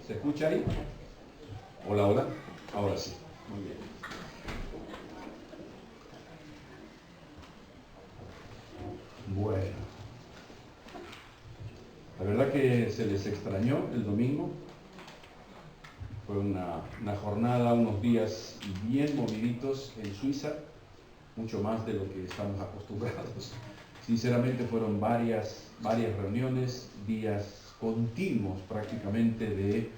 ¿Se escucha ahí? Hola, hola. Ahora sí. Muy bien. Bueno. La verdad que se les extrañó el domingo. Fue una jornada, unos días bien moviditos en Suiza, mucho más de lo que estamos acostumbrados. Sinceramente fueron varias reuniones, días continuos prácticamente de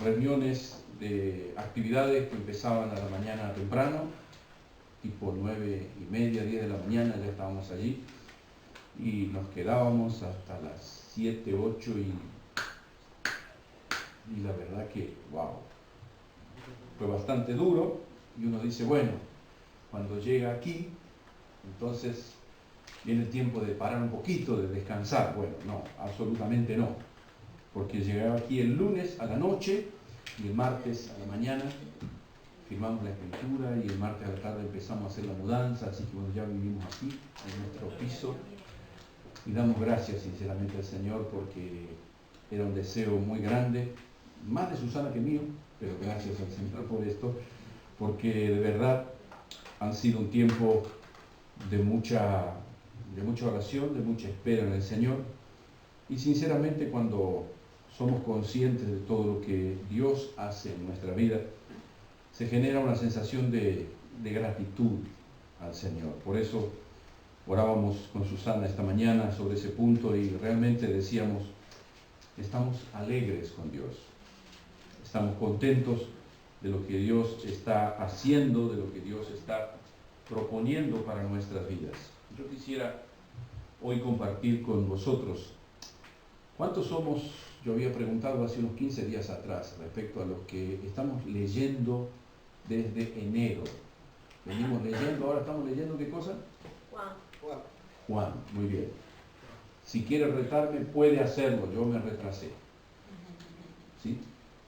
reuniones, de actividades que empezaban a la mañana temprano, tipo 9:30, 10 de la mañana ya estábamos allí y nos quedábamos hasta las 7, 8 y la verdad que, wow, fue bastante duro y uno dice, bueno, cuando llega aquí, entonces viene el tiempo de parar un poquito, de descansar. Bueno, no, absolutamente no, porque llegaba aquí el lunes a la noche y el martes a la mañana firmamos la escritura y el martes a la tarde empezamos a hacer la mudanza, así que bueno, ya vivimos aquí, en nuestro piso, y damos gracias sinceramente al Señor porque era un deseo muy grande, más de Susana que mío, pero gracias al Señor por esto, porque de verdad han sido un tiempo de mucha oración, de mucha espera en el Señor, y sinceramente cuando somos conscientes de todo lo que Dios hace en nuestra vida, se genera una sensación de gratitud al Señor. Por eso orábamos con Susana esta mañana sobre ese punto y realmente decíamos, estamos alegres con Dios, estamos contentos de lo que Dios está haciendo, de lo que Dios está proponiendo para nuestras vidas. Yo quisiera hoy compartir con vosotros, ¿cuántos somos? Yo había preguntado hace unos 15 días atrás respecto a los que estamos leyendo desde enero. Venimos leyendo, ahora estamos leyendo ¿qué cosa? Juan, muy bien. Si quiere retarme, puede hacerlo, yo me retrasé. ¿Sí?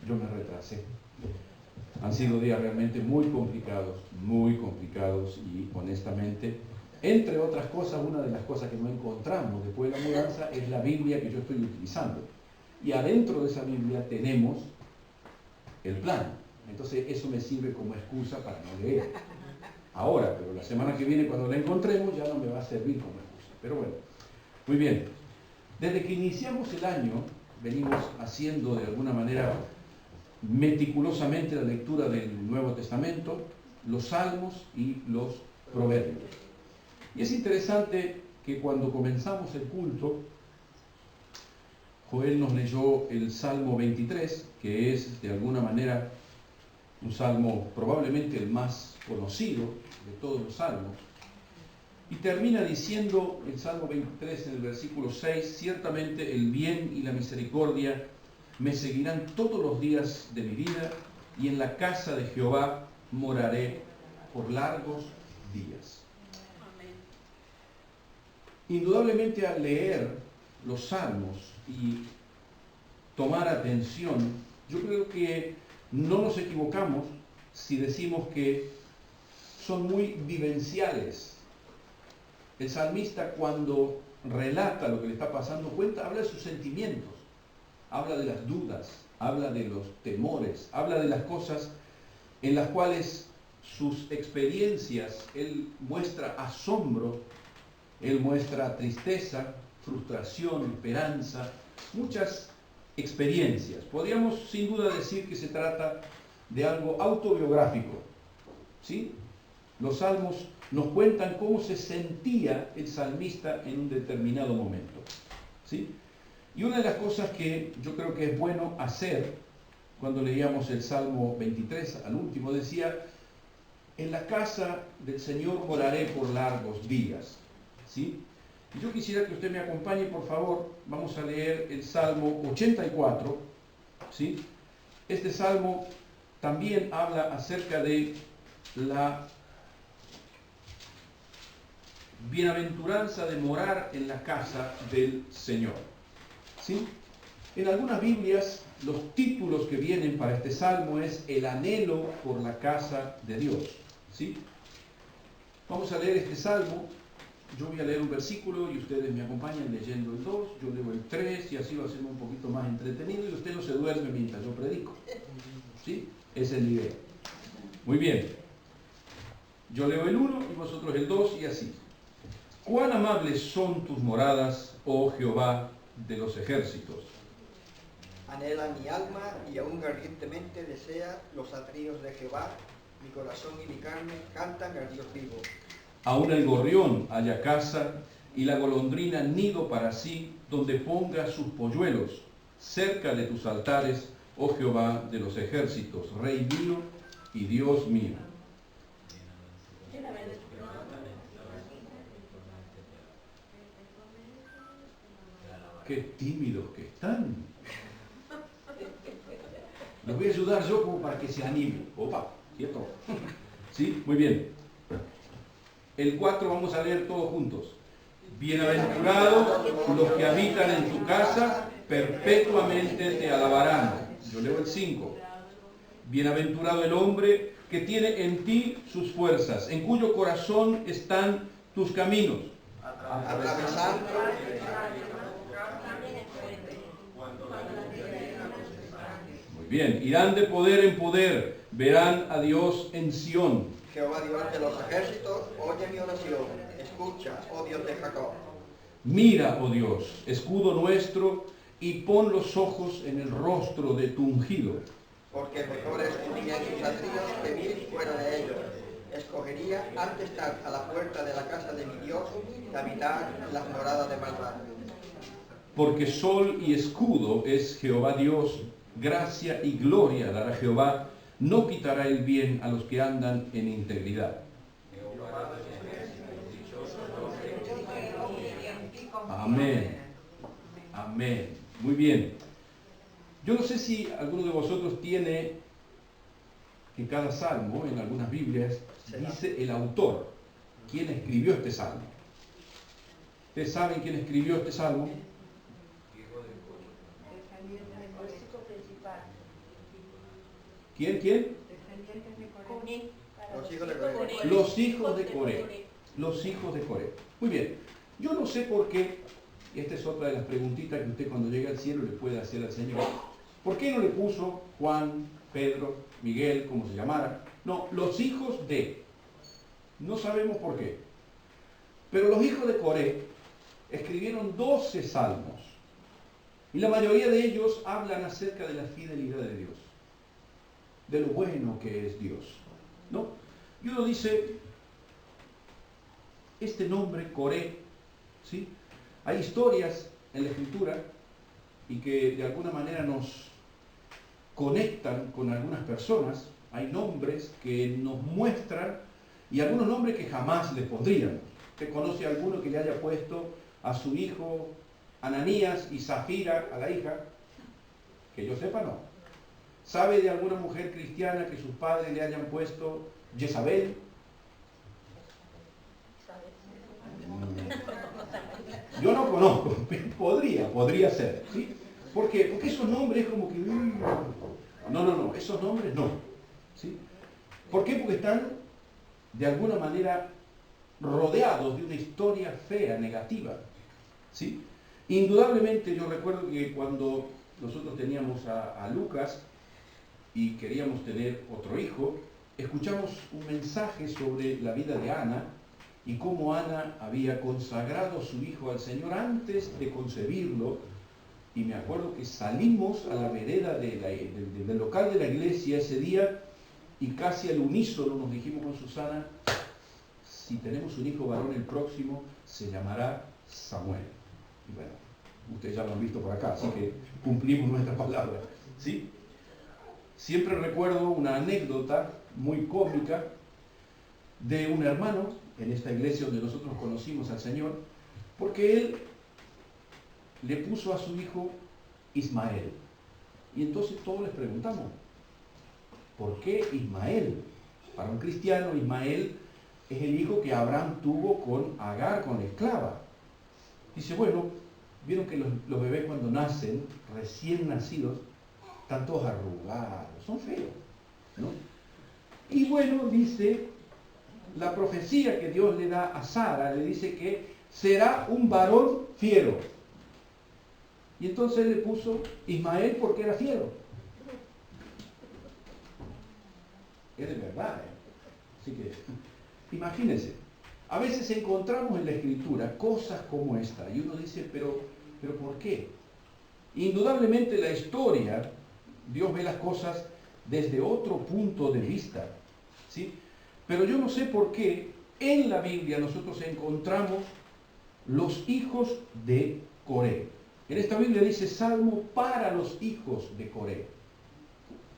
Yo me retrasé. Han sido días realmente muy complicados y honestamente, entre otras cosas, una de las cosas que no encontramos después de la mudanza es la Biblia que yo estoy utilizando. Y adentro de esa Biblia tenemos el plan. Entonces eso me sirve como excusa para no leer. Ahora, pero la semana que viene cuando la encontremos ya no me va a servir como excusa. Pero bueno, muy bien. Desde que iniciamos el año venimos haciendo de alguna manera meticulosamente la lectura del Nuevo Testamento, los Salmos y los Proverbios. Y es interesante que cuando comenzamos el culto, Joel nos leyó el Salmo 23, que es de alguna manera un salmo probablemente el más conocido de todos los salmos, y termina diciendo el Salmo 23 en el versículo 6, ciertamente el bien y la misericordia me seguirán todos los días de mi vida, y en la casa de Jehová moraré por largos días. Amén. Indudablemente al leer los salmos y tomar atención, yo creo que no nos equivocamos si decimos que son muy vivenciales. El salmista cuando relata lo que le está pasando, habla de sus sentimientos, habla de las dudas, habla de los temores, habla de las cosas en las cuales sus experiencias, él muestra asombro, él muestra tristeza, frustración, esperanza, muchas experiencias. Podríamos sin duda decir que se trata de algo autobiográfico, ¿sí? Los salmos nos cuentan cómo se sentía el salmista en un determinado momento, ¿sí? Y una de las cosas que yo creo que es bueno hacer cuando leíamos el Salmo 23, al último, decía, en la casa del Señor moraré por largos días, ¿sí? Y yo quisiera que usted me acompañe, por favor, vamos a leer el Salmo 84, ¿sí? Este Salmo también habla acerca de la bienaventuranza de morar en la casa del Señor, ¿sí? En algunas Biblias, los títulos que vienen para este Salmo es el anhelo por la casa de Dios, ¿sí? Vamos a leer este Salmo yo voy a leer un versículo y ustedes me acompañan leyendo el 2, yo leo el 3 y así va a ser un poquito más entretenido y usted no se duerme mientras yo predico. ¿Sí? Esa es la idea. Muy bien. Yo leo el 1 y vosotros el 2 y así. Cuán amables son tus moradas, oh Jehová de los ejércitos. Anhela mi alma y aún ardientemente desea los atrios de Jehová. Mi corazón y mi carne cantan al Dios vivo. Aún el gorrión halla casa y la golondrina nido para sí, donde ponga sus polluelos, cerca de tus altares, oh Jehová de los ejércitos, Rey mío y Dios mío. Qué tímidos que están. Les voy a ayudar yo como para que se animen. Opa, quieto. ¿Sí? Muy bien. El 4 vamos a leer todos juntos. Bienaventurados los que habitan en tu casa, perpetuamente te alabarán. Yo leo el 5. Bienaventurado el hombre que tiene en ti sus fuerzas, en cuyo corazón están tus caminos. Atravesando. Muy bien. Irán de poder en poder, verán a Dios en Sión. Jehová Dios de los ejércitos, oye mi oración, escucha, oh Dios de Jacob. Mira, oh Dios, escudo nuestro, y pon los ojos en el rostro de tu ungido. Porque mejor es un día en sus atrios que vivir fuera de ellos. Escogería antes estar a la puerta de la casa de mi Dios que habitar en las moradas de maldad. Porque sol y escudo es Jehová Dios, gracia y gloria dará Jehová, no quitará el bien a los que andan en integridad. Amén. Amén. Muy bien. Yo no sé si alguno de vosotros tiene que cada salmo, en algunas Biblias, dice el autor, quién escribió este salmo. ¿Ustedes saben quién escribió este salmo? ¿Quién? Los hijos de Coré. Los hijos de Coré. Los hijos de Coré. Muy bien. Yo no sé por qué, y esta es otra de las preguntitas que usted cuando llegue al cielo le puede hacer al Señor. ¿Por qué no le puso Juan, Pedro, Miguel, como se llamara? No, los hijos de. No sabemos por qué. Pero los hijos de Coré escribieron 12 salmos. Y la mayoría de ellos hablan acerca de la fidelidad de Dios. De lo bueno que es Dios. ¿No? Y uno dice, este nombre, Coré, ¿sí? Hay historias en la Escritura y que de alguna manera nos conectan con algunas personas. Hay nombres que nos muestran y algunos nombres que jamás le pondríamos. ¿Usted conoce a alguno que le haya puesto a su hijo Ananías y Zafira a la hija? Que yo sepa, no. ¿Sabe de alguna mujer cristiana que sus padres le hayan puesto Jezabel? Yo no conozco, podría ser, ¿sí? ¿Por qué? Porque esos nombres es como que... No, esos nombres no, ¿sí? ¿Por qué? Porque están de alguna manera rodeados de una historia fea, negativa, ¿sí? Indudablemente yo recuerdo que cuando nosotros teníamos a Lucas y queríamos tener otro hijo, escuchamos un mensaje sobre la vida de Ana y cómo Ana había consagrado a su hijo al Señor antes de concebirlo. Y me acuerdo que salimos a la vereda del local de la iglesia ese día y casi al unísono nos dijimos con Susana, si tenemos un hijo varón el próximo, se llamará Samuel. Y bueno, ustedes ya lo han visto por acá, así que cumplimos nuestra palabra, ¿sí? Siempre recuerdo una anécdota muy cómica de un hermano en esta iglesia donde nosotros conocimos al Señor, porque él le puso a su hijo Ismael. Y entonces todos les preguntamos, ¿por qué Ismael? Para un cristiano, Ismael es el hijo que Abraham tuvo con Agar, con la esclava. Dice, bueno, vieron que los bebés cuando nacen, recién nacidos, están todos arrugados, son feos, ¿no? Y bueno, dice, la profecía que Dios le da a Sara, le dice que será un varón fiero. Y entonces le puso Ismael porque era fiero. Es de verdad, Así que, imagínense, a veces encontramos en la Escritura cosas como esta, y uno dice, pero ¿por qué? Indudablemente la historia, Dios ve las cosas desde otro punto de vista, ¿sí? Pero yo no sé por qué en la Biblia nosotros encontramos los hijos de Coré. En esta Biblia dice Salmo para los hijos de Coré.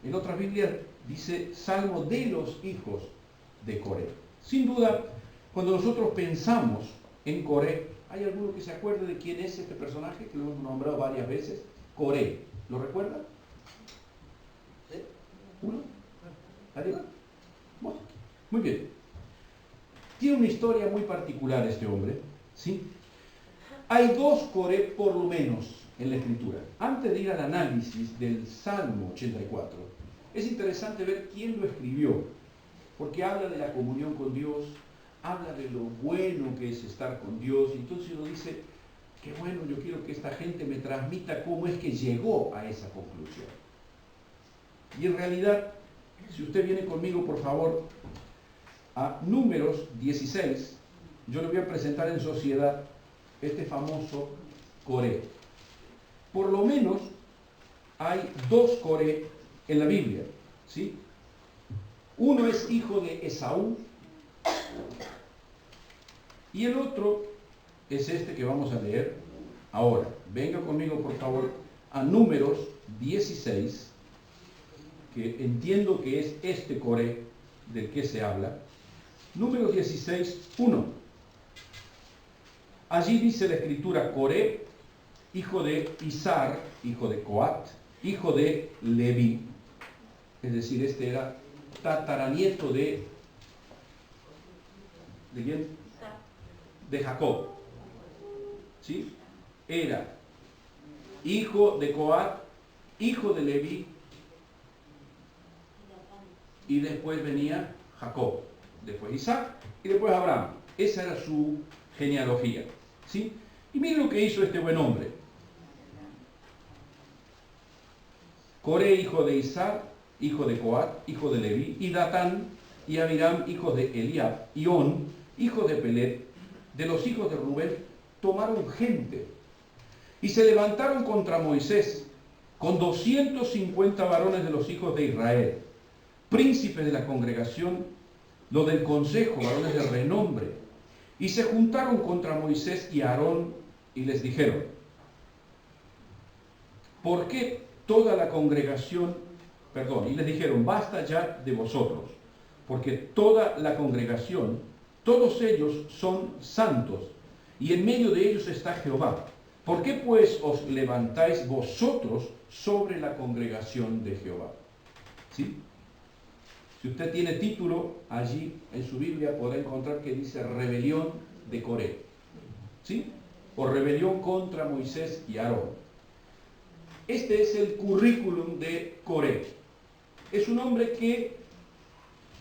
En otras Biblias dice Salmo de los hijos de Coré. Sin duda, cuando nosotros pensamos en Coré, ¿hay alguno que se acuerde de quién es este personaje que lo hemos nombrado varias veces? Coré. ¿Lo recuerdan? ¿Sí? ¿Uno? ¿Arriba? Bueno, muy bien. Tiene una historia muy particular este hombre, ¿sí? Hay dos Coré por lo menos en la Escritura. Antes de ir al análisis del Salmo 84, es interesante ver quién lo escribió, porque habla de la comunión con Dios, habla de lo bueno que es estar con Dios, y entonces uno dice, qué bueno, yo quiero que esta gente me transmita cómo es que llegó a esa conclusión. Y en realidad, si usted viene conmigo, por favor, a Números 16, yo le voy a presentar en sociedad este famoso Coré. Por lo menos hay dos Coré en la Biblia, ¿sí? Uno es hijo de Esaú y el otro es este que vamos a leer ahora. Venga conmigo, por favor, a Números 16, que entiendo que es este Coré del que se habla. Números 16, 1. Allí dice la Escritura, Coré, hijo de Izar, hijo de Coat, hijo de Leví. Es decir, este era tataranieto ¿de quién? De Jacob. ¿Sí? Era hijo de Coat, hijo de Leví, y después venía Jacob, después Isaac y después Abraham. Esa era su genealogía, ¿sí? Y miren lo que hizo este buen hombre. Coré, hijo de Isaac, hijo de Coat, hijo de Leví, y Datán y Abiram, hijos de Eliab, y On, hijo de Pelet, de los hijos de Rubén, tomaron gente y se levantaron contra Moisés con 250 varones de los hijos de Israel, príncipes de la congregación, los del consejo, varones de renombre, y se juntaron contra Moisés y Aarón y les dijeron, ¿por qué toda la congregación, y les dijeron, basta ya de vosotros, porque toda la congregación, todos ellos son santos, y en medio de ellos está Jehová. ¿Por qué pues os levantáis vosotros sobre la congregación de Jehová? ¿Sí? Si usted tiene título, allí en su Biblia podrá encontrar que dice rebelión de Coré, ¿sí? O rebelión contra Moisés y Aarón. Este es el currículum de Coré. Es un hombre que,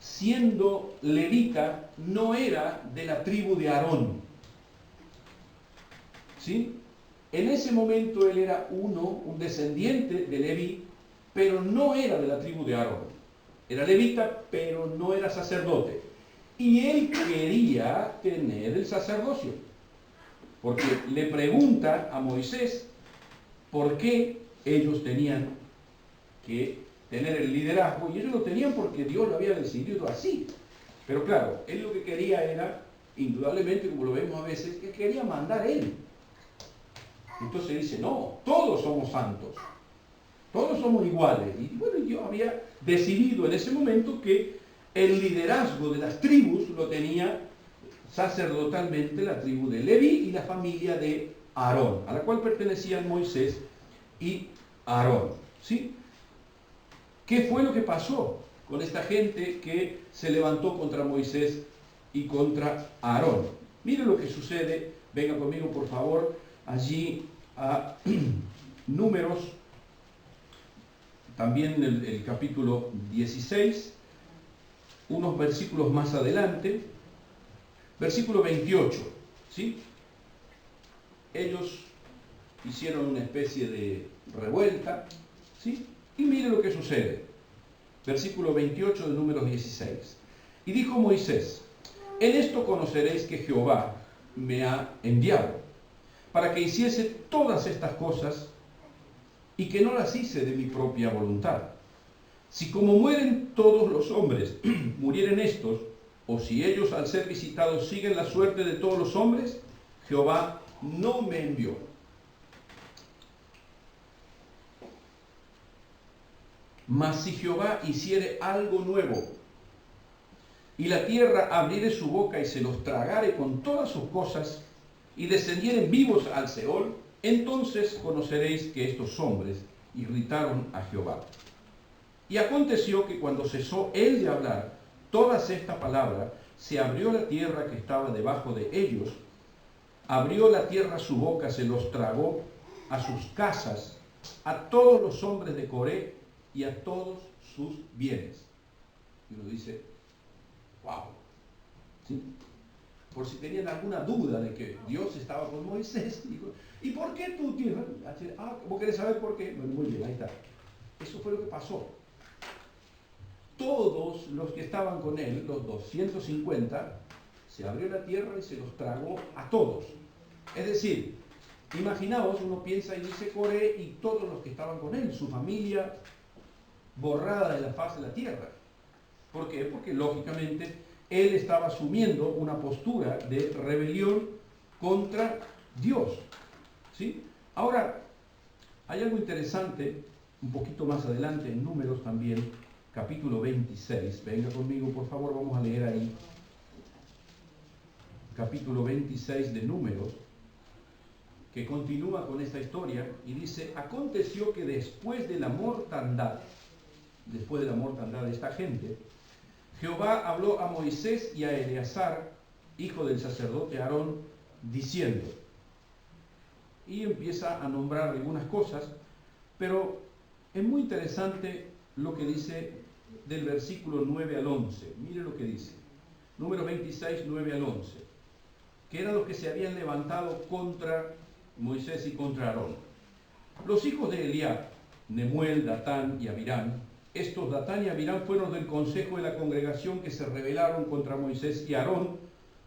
siendo levita, no era de la tribu de Aarón, ¿sí? En ese momento él era un descendiente de Leví, pero no era de la tribu de Aarón. Era levita, pero no era sacerdote. Y él quería tener el sacerdocio, porque le pregunta a Moisés por qué ellos tenían que tener el liderazgo, y ellos lo tenían porque Dios lo había decidido así. Pero claro, él lo que quería era, indudablemente, como lo vemos a veces, que quería mandar él. Entonces dice, no, todos somos santos, todos somos iguales. Y bueno, Dios había decidido en ese momento que el liderazgo de las tribus lo tenía sacerdotalmente la tribu de Leví y la familia de Aarón, a la cual pertenecían Moisés y Aarón, ¿sí? ¿Qué fue lo que pasó con esta gente que se levantó contra Moisés y contra Aarón? Miren lo que sucede, venga conmigo por favor, allí a Números, también el capítulo 16, unos versículos más adelante, Versículo 28, ¿sí? Ellos hicieron una especie de revuelta, ¿sí? Y mire lo que sucede. Versículo 28 de Números 16. Y dijo Moisés: en esto conoceréis que Jehová me ha enviado, para que hiciese todas estas cosas, y que no las hice de mi propia voluntad. Si como mueren todos los hombres, murieren estos, o si ellos al ser visitados siguen la suerte de todos los hombres, Jehová no me envió. Mas si Jehová hiciere algo nuevo, y la tierra abriere su boca y se los tragare con todas sus cosas, y descendieren vivos al Seol, entonces conoceréis que estos hombres irritaron a Jehová. Y aconteció que cuando cesó él de hablar todas estas palabras, se abrió la tierra que estaba debajo de ellos, abrió la tierra su boca, se los tragó a sus casas, a todos los hombres de Coré y a todos sus bienes. Y uno dice, wow, ¿sí? Por si tenían alguna duda de que Dios estaba con Moisés, dijo, ¿y por qué tú tienes? ¿Vos querés saber por qué? Bueno, muy bien, ahí está. Eso fue lo que pasó. Todos los que estaban con él, los 250, se abrió la tierra y se los tragó a todos. Es decir, imaginaos, uno piensa y dice Coré y todos los que estaban con él, su familia borrada de la faz de la tierra. ¿Por qué? Porque lógicamente él estaba asumiendo una postura de rebelión contra Dios, ¿sí? Ahora, hay algo interesante, un poquito más adelante, en Números también, capítulo 26. Venga conmigo, por favor, vamos a leer ahí. Capítulo 26 de Números, que continúa con esta historia y dice, aconteció que después de la mortandad de esta gente, Jehová habló a Moisés y a Eleazar, hijo del sacerdote Aarón, diciendo, y empieza a nombrar algunas cosas, pero es muy interesante lo que dice del versículo 9 al 11. Mire lo que dice. Número 26, 9 al 11. Que eran los que se habían levantado contra Moisés y contra Aarón. Los hijos de Eliab, Nemuel, Datán y Abirán. Estos Datán y Abirán fueron del consejo de la congregación que se rebelaron contra Moisés y Aarón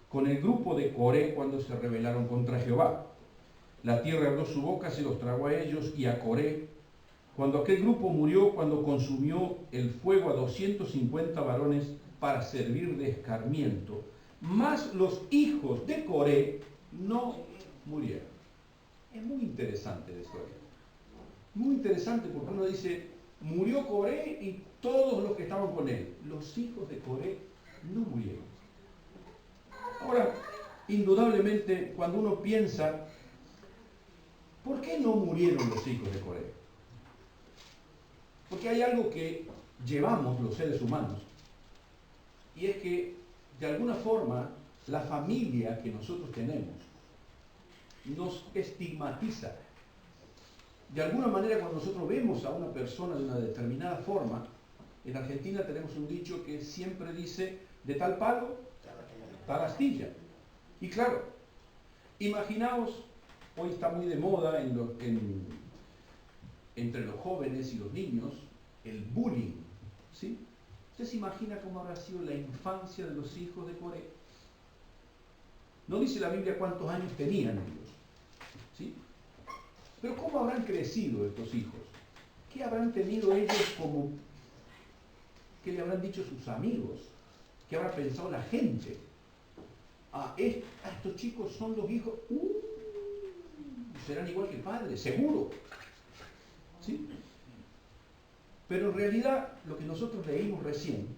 con el grupo de Coré cuando se rebelaron contra Jehová. La tierra abrió su boca, se los tragó a ellos y a Coré. Cuando aquel grupo murió, cuando consumió el fuego a 250 varones para servir de escarmiento, mas los hijos de Coré no murieron. Es muy interesante la historia. Muy interesante porque uno dice, murió Coré y todos los que estaban con él. Los hijos de Coré no murieron. Ahora, indudablemente, cuando uno piensa, ¿por qué no murieron los hijos de Coré? Porque hay algo que llevamos los seres humanos, y es que, de alguna forma, la familia que nosotros tenemos nos estigmatiza. De alguna manera, cuando nosotros vemos a una persona de una determinada forma, en Argentina tenemos un dicho que siempre dice, de tal palo, tal astilla. Y claro, imaginaos, hoy está muy de moda entre los jóvenes y los niños, el bullying, ¿sí? ¿Usted se imagina cómo habrá sido la infancia de los hijos de Coré? No dice la Biblia cuántos años tenían ellos, ¿sí? Pero ¿cómo habrán crecido estos hijos? ¿Qué habrán tenido ellos como... ¿Qué le habrán dicho sus amigos? ¿Qué habrá pensado la gente? Estos chicos son los hijos... serán igual que el padre, seguro. ¿Sí? Pero en realidad lo que nosotros leímos recién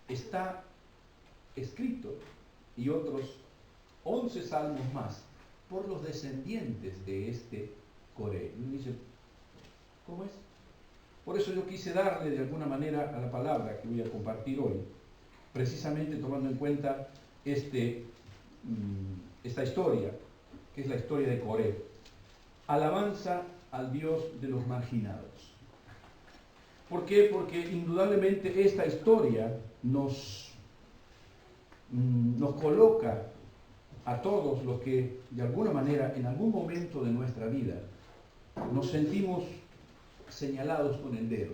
está escrito, y otros 11 salmos más, por los descendientes de este Coré. Y uno dice, ¿cómo es? Por eso yo quise darle de alguna manera a la palabra que voy a compartir hoy, precisamente tomando en cuenta esta historia, que es la historia de Coré. Alabanza al Dios de los marginados. ¿Por qué? Porque indudablemente esta historia nos coloca a todos los que de alguna manera, en algún momento de nuestra vida, nos sentimos señalados con el dedo.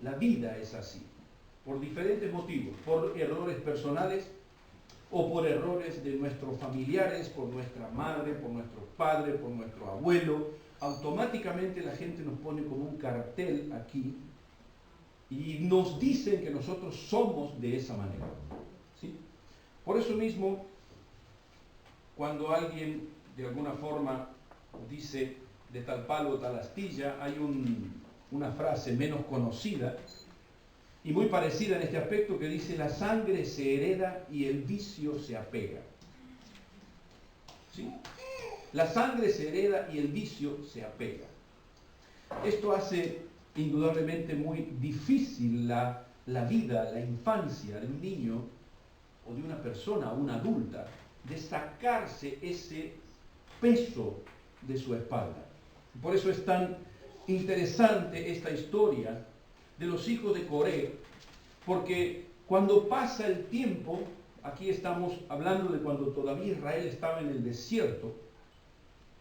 La vida es así, por diferentes motivos, por errores personales o por errores de nuestros familiares, por nuestra madre, por nuestro padre, por nuestro abuelo. Automáticamente la gente nos pone como un cartel aquí y nos dicen que nosotros somos de esa manera, ¿sí? Por eso mismo, cuando alguien de alguna forma dice de tal palo, tal astilla, hay una frase menos conocida y muy parecida en este aspecto que dice: la sangre se hereda y el vicio se apega. ¿Sí? La sangre se hereda y el vicio se apega. Esto hace indudablemente muy difícil la vida, la infancia de un niño o de una persona, una adulta, de sacarse ese peso de su espalda. Por eso es tan interesante esta historia de los hijos de Coré, porque cuando pasa el tiempo, aquí estamos hablando de cuando todavía Israel estaba en el desierto,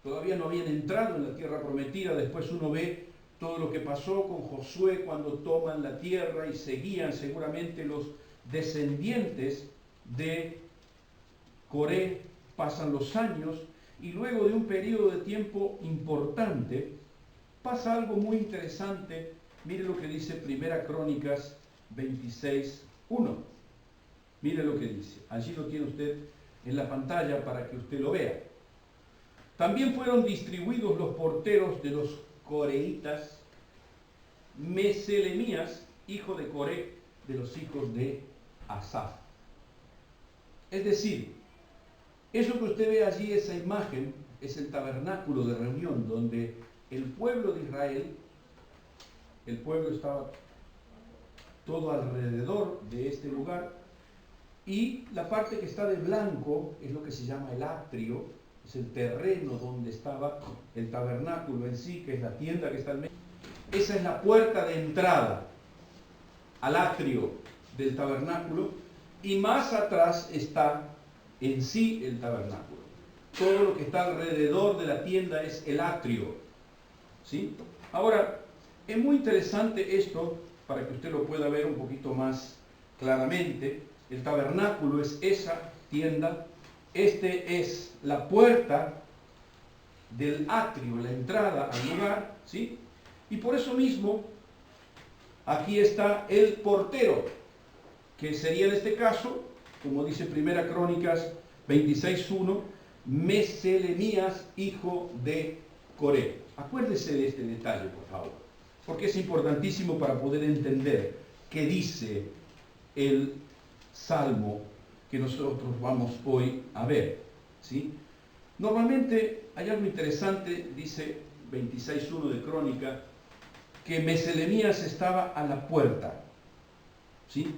todavía no habían entrado en la tierra prometida. Después uno ve todo lo que pasó con Josué cuando toman la tierra y seguían seguramente los descendientes de Coré, pasan los años y luego de un periodo de tiempo importante pasa algo muy interesante. Mire lo que dice Primera Crónicas 26:1. Mire lo que dice. Allí lo tiene usted en la pantalla para que usted lo vea. También fueron distribuidos los porteros de los coreitas, Meselemías, hijo de Coré, de los hijos de Asaf. Es decir, eso que usted ve allí, esa imagen, es el tabernáculo de reunión donde el pueblo de Israel, el pueblo estaba todo alrededor de este lugar, y la parte que está de blanco es lo que se llama el atrio, es el terreno donde estaba el tabernáculo en sí, que es la tienda que está en medio. Esa es la puerta de entrada al atrio del tabernáculo, y más atrás está en sí el tabernáculo. Todo lo que está alrededor de la tienda es el atrio, ¿sí? Ahora, es muy interesante esto, para que usted lo pueda ver un poquito más claramente. El tabernáculo es esa tienda, este es la puerta del atrio, la entrada al lugar, ¿sí? Y por eso mismo, aquí está el portero, que sería en este caso, como dice Primera Crónicas 26:1, Meselemías, hijo de Coré. Acuérdese de este detalle, por favor, porque es importantísimo para poder entender qué dice el salmo que nosotros vamos hoy a ver, ¿sí? Normalmente hay algo interesante, dice 26:1 de Crónica, que Meselemías estaba a la puerta, ¿sí?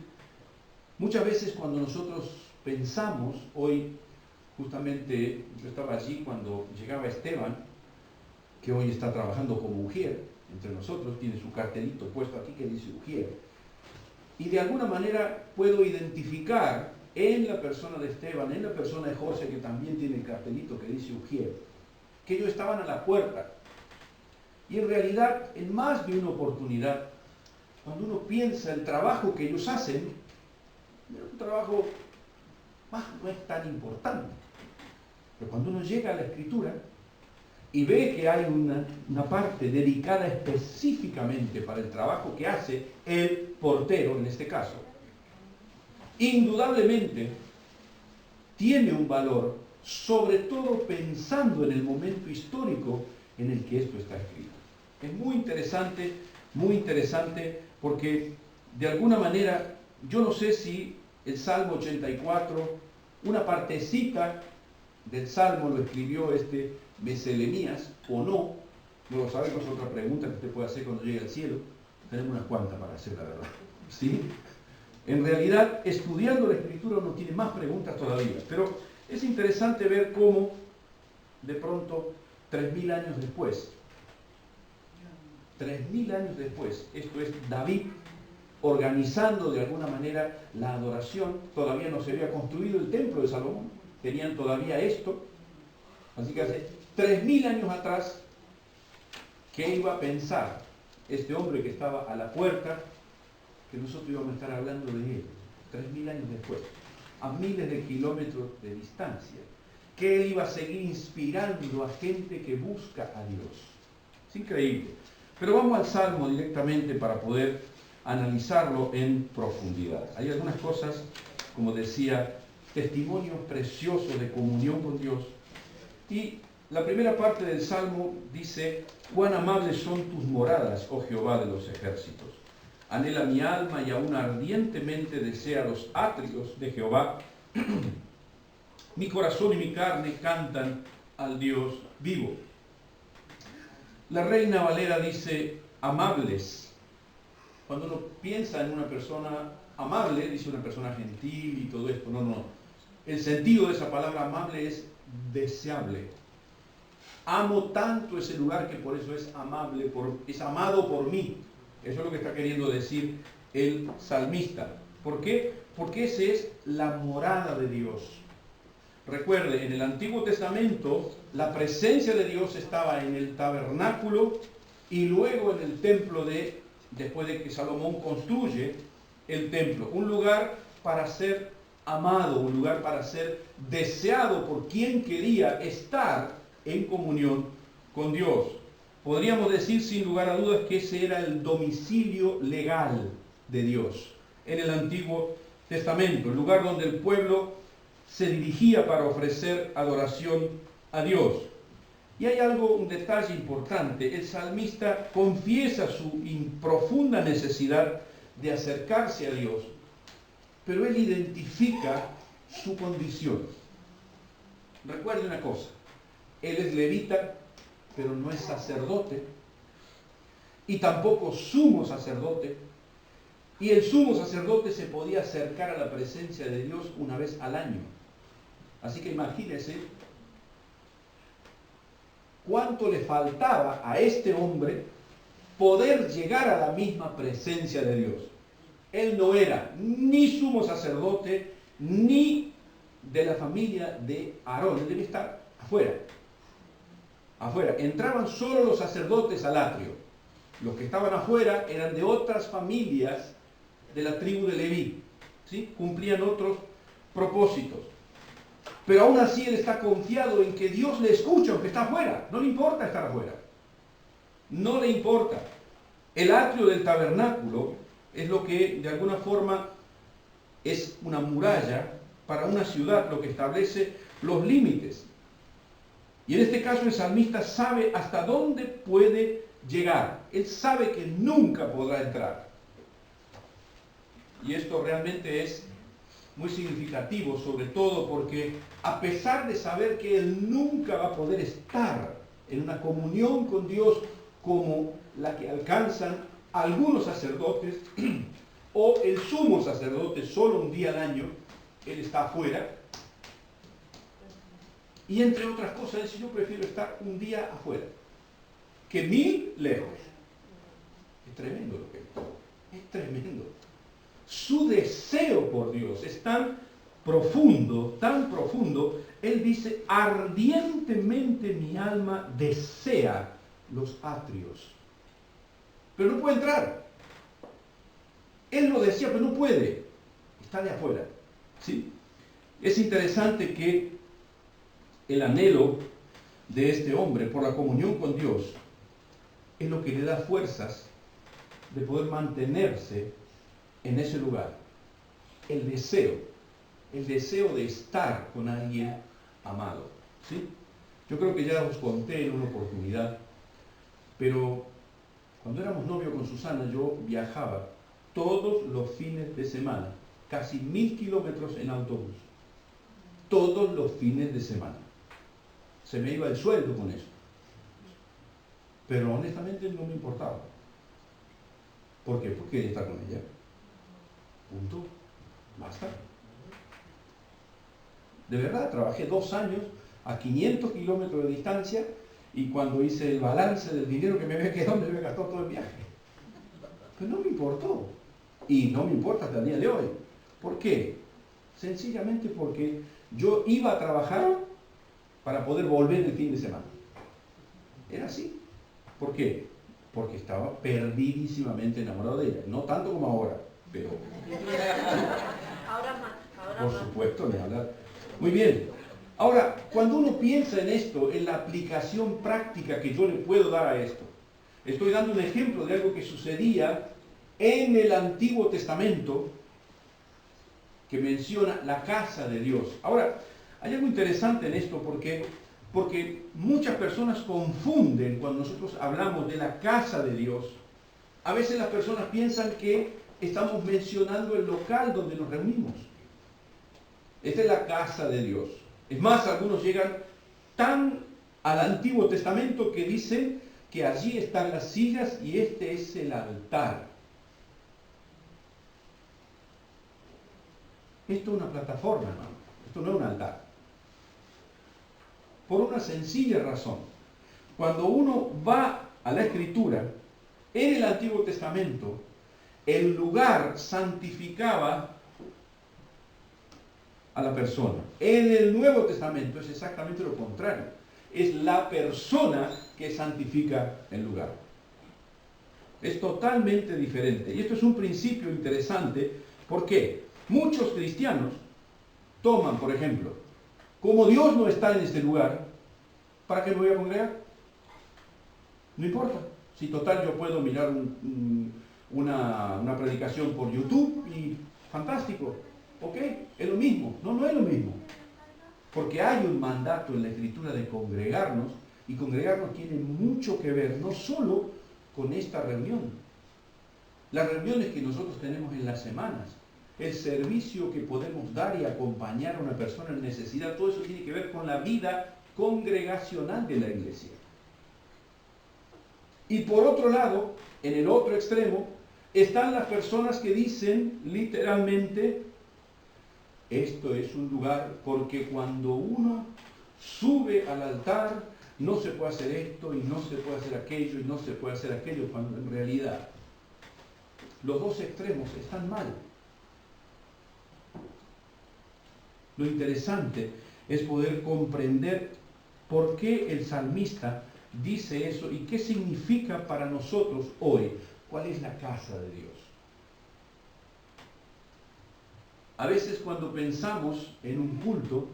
Muchas veces cuando nosotros pensamos, hoy justamente yo estaba allí cuando llegaba Esteban, que hoy está trabajando como ujier entre nosotros, tiene su cartelito puesto aquí que dice ujier, y de alguna manera puedo identificar en la persona de Esteban, en la persona de José, que también tiene el cartelito que dice ujier, que ellos estaban a la puerta. Y en realidad, en más de una oportunidad, cuando uno piensa el trabajo que ellos hacen, es un trabajo no es tan importante. Pero cuando uno llega a la Escritura y ve que hay una parte dedicada específicamente para el trabajo que hace el portero, en este caso, indudablemente tiene un valor, sobre todo pensando en el momento histórico en el que esto está escrito. Es muy interesante, porque de alguna manera, yo no sé si el Salmo 84, una partecita del Salmo lo escribió este Meselemías o no lo sabemos. Otra pregunta que usted puede hacer cuando llegue al cielo. Tenemos unas cuantas para hacer, la verdad, ¿sí? En realidad, estudiando la Escritura uno tiene más preguntas todavía, pero es interesante ver cómo de pronto 3000 años después, esto es David organizando de alguna manera la adoración. Todavía no se había construido el templo de Salomón, tenían todavía esto. Así que hace 3000 años atrás, ¿qué iba a pensar este hombre que estaba a la puerta? Que nosotros íbamos a estar hablando de él, 3000 años después, a miles de kilómetros de distancia, que él iba a seguir inspirando a gente que busca a Dios. Es increíble. Pero vamos al Salmo directamente para poder analizarlo en profundidad. Hay algunas cosas, como decía, testimonios preciosos de comunión con Dios. Y la primera parte del Salmo dice: cuán amables son tus moradas, oh Jehová de los ejércitos. Anhela mi alma y aún ardientemente desea los atrios de Jehová. Mi corazón y mi carne cantan al Dios vivo. La Reina Valera dice amables. Cuando uno piensa en una persona amable, dice una persona gentil y todo esto. No. El sentido de esa palabra amable es deseable. Amo tanto ese lugar que por eso es amable, es amado por mí. Eso es lo que está queriendo decir el salmista. ¿Por qué? Porque esa es la morada de Dios. Recuerde, en el Antiguo Testamento la presencia de Dios estaba en el tabernáculo y luego en el templo después de que Salomón construye el templo. Un lugar para ser amado, un lugar para ser deseado por quien quería estar en comunión con Dios. Podríamos decir sin lugar a dudas que ese era el domicilio legal de Dios en el Antiguo Testamento, el lugar donde el pueblo se dirigía para ofrecer adoración a Dios. Y hay un detalle importante: el salmista confiesa su profunda necesidad de acercarse a Dios, pero él identifica su condición. Recuerde una cosa: él es levita, pero no es sacerdote, y tampoco sumo sacerdote, y el sumo sacerdote se podía acercar a la presencia de Dios una vez al año. Así que imagínese cuánto le faltaba a este hombre poder llegar a la misma presencia de Dios. Él no era ni sumo sacerdote, ni de la familia de Aarón. Él debe estar afuera. Entraban solo los sacerdotes al atrio. Los que estaban afuera eran de otras familias de la tribu de Leví, ¿sí? Cumplían otros propósitos. Pero aún así él está confiado en que Dios le escucha aunque está afuera. No le importa estar afuera. No le importa. El atrio del tabernáculo es lo que de alguna forma es una muralla para una ciudad, lo que establece los límites. Y en este caso el salmista sabe hasta dónde puede llegar. Él sabe que nunca podrá entrar. Y esto realmente es muy significativo, sobre todo porque a pesar de saber que él nunca va a poder estar en una comunión con Dios como la que alcanzan algunos sacerdotes o el sumo sacerdote solo un día al año, él está afuera. Y entre otras cosas, él dice: yo prefiero estar un día afuera que 1000 lejos. Es tremendo lo que es tremendo. Su deseo por Dios es tan profundo, él dice: ardientemente mi alma desea los atrios. Pero no puede entrar. Él lo decía, pero no puede. Está de afuera. ¿Sí? Es interesante que el anhelo de este hombre por la comunión con Dios es lo que le da fuerzas de poder mantenerse en ese lugar. El deseo de estar con alguien amado. ¿Sí? Yo creo que ya os conté en una oportunidad, pero cuando éramos novios con Susana, yo viajaba todos los fines de semana, casi 1000 kilómetros en autobús, todos los fines de semana. Se me iba el sueldo con eso. Pero honestamente no me importaba. ¿Por qué? Porque quería estar con ella. Punto. Basta. De verdad, trabajé 2 años a 500 kilómetros de distancia y cuando hice el balance del dinero que me había quedado, me había gastado todo el viaje. Pero no me importó. Y no me importa hasta el día de hoy. ¿Por qué? Sencillamente porque yo iba a trabajar para poder volver el fin de semana. Era así. ¿Por qué? Porque estaba perdidísimamente enamorado de ella. No tanto como ahora, pero... Ahora más. Por supuesto, ni hablar. Muy bien. Ahora, cuando uno piensa en esto, en la aplicación práctica que yo le puedo dar a esto, estoy dando un ejemplo de algo que sucedía en el Antiguo Testamento, que menciona la casa de Dios. Ahora, hay algo interesante en esto porque muchas personas confunden cuando nosotros hablamos de la casa de Dios. A veces las personas piensan que estamos mencionando el local donde nos reunimos. Esta es la casa de Dios. Es más, algunos llegan tan al Antiguo Testamento que dicen que allí están las sillas y este es el altar. Esto es una plataforma, hermano. Esto no es un altar. Por una sencilla razón. Cuando uno va a la Escritura, en el Antiguo Testamento, el lugar santificaba a la persona. En el Nuevo Testamento es exactamente lo contrario. Es la persona que santifica el lugar. Es totalmente diferente. Y esto es un principio interesante. ¿Por qué? Muchos cristianos toman, por ejemplo, como Dios no está en este lugar, ¿para qué me voy a congregar? No importa. Si total yo puedo mirar una predicación por YouTube y fantástico. ¿Ok? Es lo mismo. No, no es lo mismo. Porque hay un mandato en la Escritura de congregarnos, y congregarnos tiene mucho que ver, no solo con esta reunión. Las reuniones que nosotros tenemos en las semanas, el servicio que podemos dar y acompañar a una persona en necesidad, todo eso tiene que ver con la vida congregacional de la iglesia. Y por otro lado, en el otro extremo, están las personas que dicen literalmente, esto es un lugar porque cuando uno sube al altar, no se puede hacer esto y no se puede hacer aquello y no se puede hacer aquello, cuando en realidad los dos extremos están mal. Lo interesante es poder comprender por qué el salmista dice eso y qué significa para nosotros hoy. ¿Cuál es la casa de Dios? A veces cuando pensamos en un culto,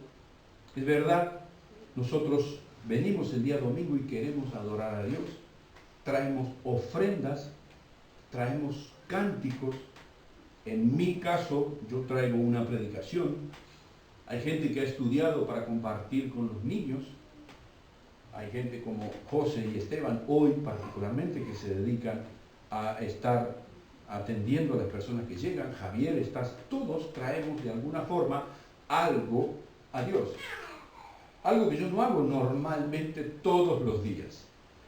es verdad, nosotros venimos el día domingo y queremos adorar a Dios. Traemos ofrendas, traemos cánticos. En mi caso, yo traigo una predicación. Hay gente que ha estudiado para compartir con los niños. Hay gente como José y Esteban, hoy particularmente, que se dedican a estar atendiendo a las personas que llegan. Javier, todos traemos de alguna forma algo a Dios. Algo que yo no hago normalmente todos los días.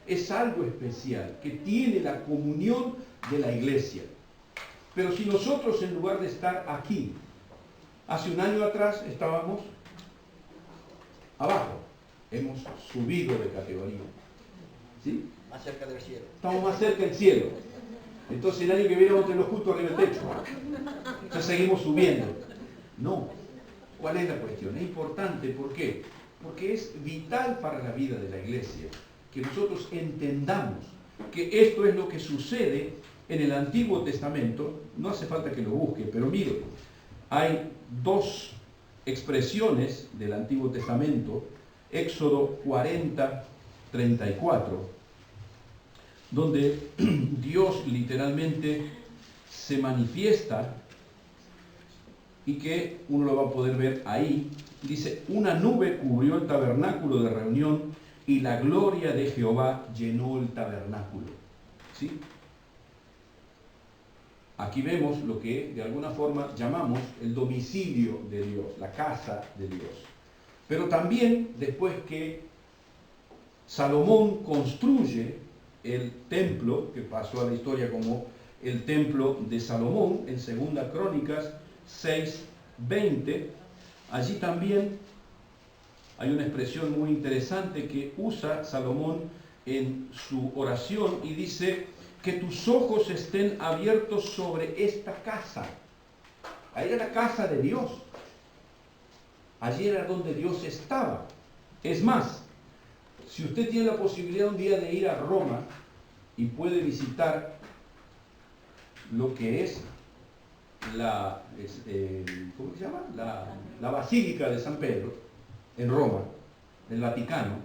Es algo especial que tiene la comunión de la iglesia. Pero si nosotros, en lugar de estar aquí, hace un año atrás estábamos abajo, hemos subido de categoría. ¿Sí? Más cerca del cielo. Estamos más cerca del cielo. Entonces el año que viene vamos a tener los cultos arriba del techo. Ya seguimos subiendo. No. ¿Cuál es la cuestión? Es importante. ¿Por qué? Porque es vital para la vida de la iglesia que nosotros entendamos que esto es lo que sucede en el Antiguo Testamento. No hace falta que lo busque, pero mire, hay dos expresiones del Antiguo Testamento, Éxodo 40, 34, donde Dios literalmente se manifiesta y que uno lo va a poder ver ahí. Dice, una nube cubrió el tabernáculo de reunión y la gloria de Jehová llenó el tabernáculo. ¿Sí? Aquí vemos lo que de alguna forma llamamos el domicilio de Dios, la casa de Dios. Pero también después que Salomón construye el templo, que pasó a la historia como el templo de Salomón, en 2 Crónicas 6:20, allí también hay una expresión muy interesante que usa Salomón en su oración y dice, que tus ojos estén abiertos sobre esta casa. Ahí era la casa de Dios. Allí era donde Dios estaba. Es más, si usted tiene la posibilidad un día de ir a Roma y puede visitar lo que es ¿cómo se llama? La Basílica de San Pedro, en Roma, el Vaticano,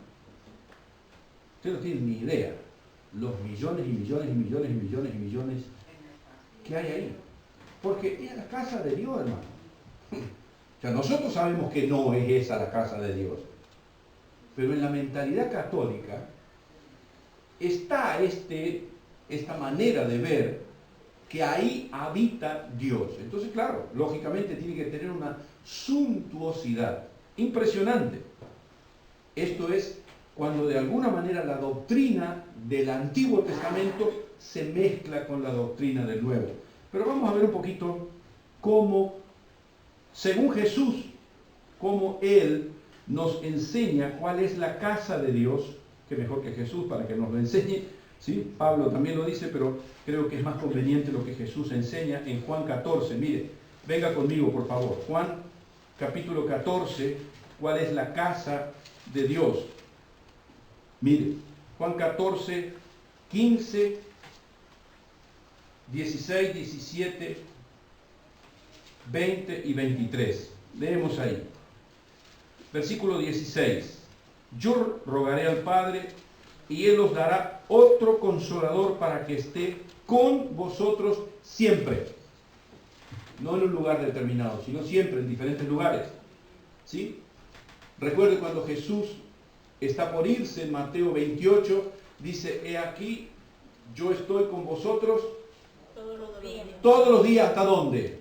usted no tiene ni idea los millones y millones y millones y millones y millones que hay ahí. Porque es la casa de Dios, hermano. O sea, nosotros sabemos que no es esa la casa de Dios. Pero en la mentalidad católica está esta manera de ver que ahí habita Dios. Entonces, claro, lógicamente tiene que tener una suntuosidad impresionante. Esto es cuando de alguna manera la doctrina del Antiguo Testamento se mezcla con la doctrina del Nuevo. Pero vamos a ver un poquito cómo, según Jesús, cómo Él nos enseña cuál es la casa de Dios, que mejor que Jesús para que nos lo enseñe, ¿sí? Pablo también lo dice, pero creo que es más conveniente lo que Jesús enseña en Juan 14. Mire, venga conmigo por favor. Juan capítulo 14, ¿cuál es la casa de Dios? Mire, Juan 14, 15, 16, 17, 20 y 23. Leemos ahí. Versículo 16. Yo rogaré al Padre y Él os dará otro consolador para que esté con vosotros siempre. No en un lugar determinado, sino siempre en diferentes lugares. ¿Sí? Recuerde cuando Jesús está por irse en Mateo 28, dice, he aquí, yo estoy con vosotros todos los días, ¿hasta dónde?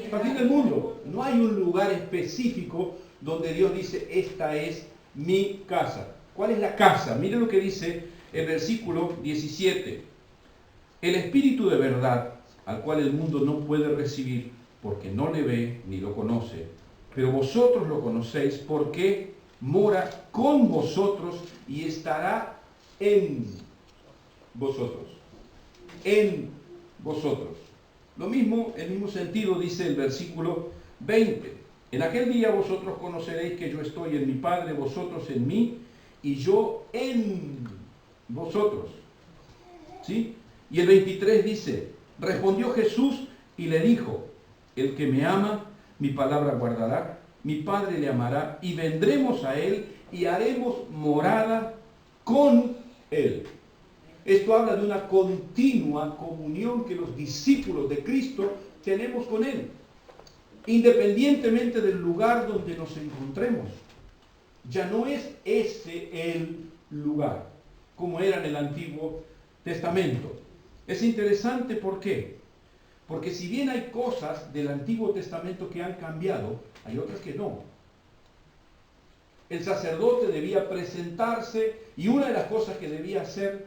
Hasta el fin del mundo. No hay un lugar específico donde Dios dice, esta es mi casa. ¿Cuál es la casa? Mire lo que dice el versículo 17. El Espíritu de verdad, al cual el mundo no puede recibir, porque no le ve ni lo conoce, pero vosotros lo conocéis porque mora con vosotros y estará en vosotros. En vosotros. Lo mismo, el mismo sentido dice el versículo 20. En aquel día vosotros conoceréis que yo estoy en mi Padre, vosotros en mí, y yo en vosotros. ¿Sí? Y el 23 dice, respondió Jesús y le dijo, el que me ama, mi palabra guardará, mi Padre le amará, y vendremos a él y haremos morada con él. Esto habla de una continua comunión que los discípulos de Cristo tenemos con él, independientemente del lugar donde nos encontremos. Ya no es ese el lugar, como era en el Antiguo Testamento. Es interesante, ¿por qué? Porque si bien hay cosas del Antiguo Testamento que han cambiado, hay otras que no. El sacerdote debía presentarse y una de las cosas que debía hacer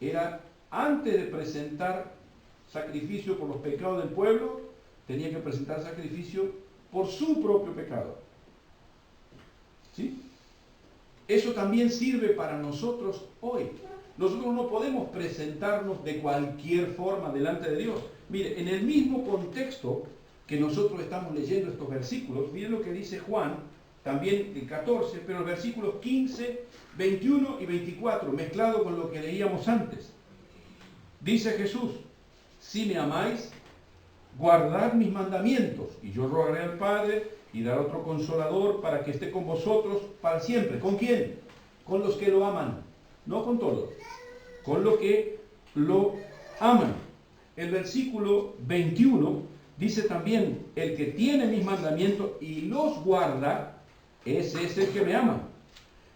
era, antes de presentar sacrificio por los pecados del pueblo, tenía que presentar sacrificio por su propio pecado. ¿Sí? Eso también sirve para nosotros hoy. Nosotros no podemos presentarnos de cualquier forma delante de Dios. Mire, en el mismo contexto que nosotros estamos leyendo estos versículos, miren lo que dice Juan, también el 14, pero los versículos 15, 21 y 24, mezclado con lo que leíamos antes. Dice Jesús, si me amáis, guardad mis mandamientos, y yo rogaré al Padre y dará otro consolador para que esté con vosotros para siempre. ¿Con quién? Con los que lo aman, no con todos, con los que lo aman. El versículo 21 dice también, el que tiene mis mandamientos y los guarda, ese es el que me ama.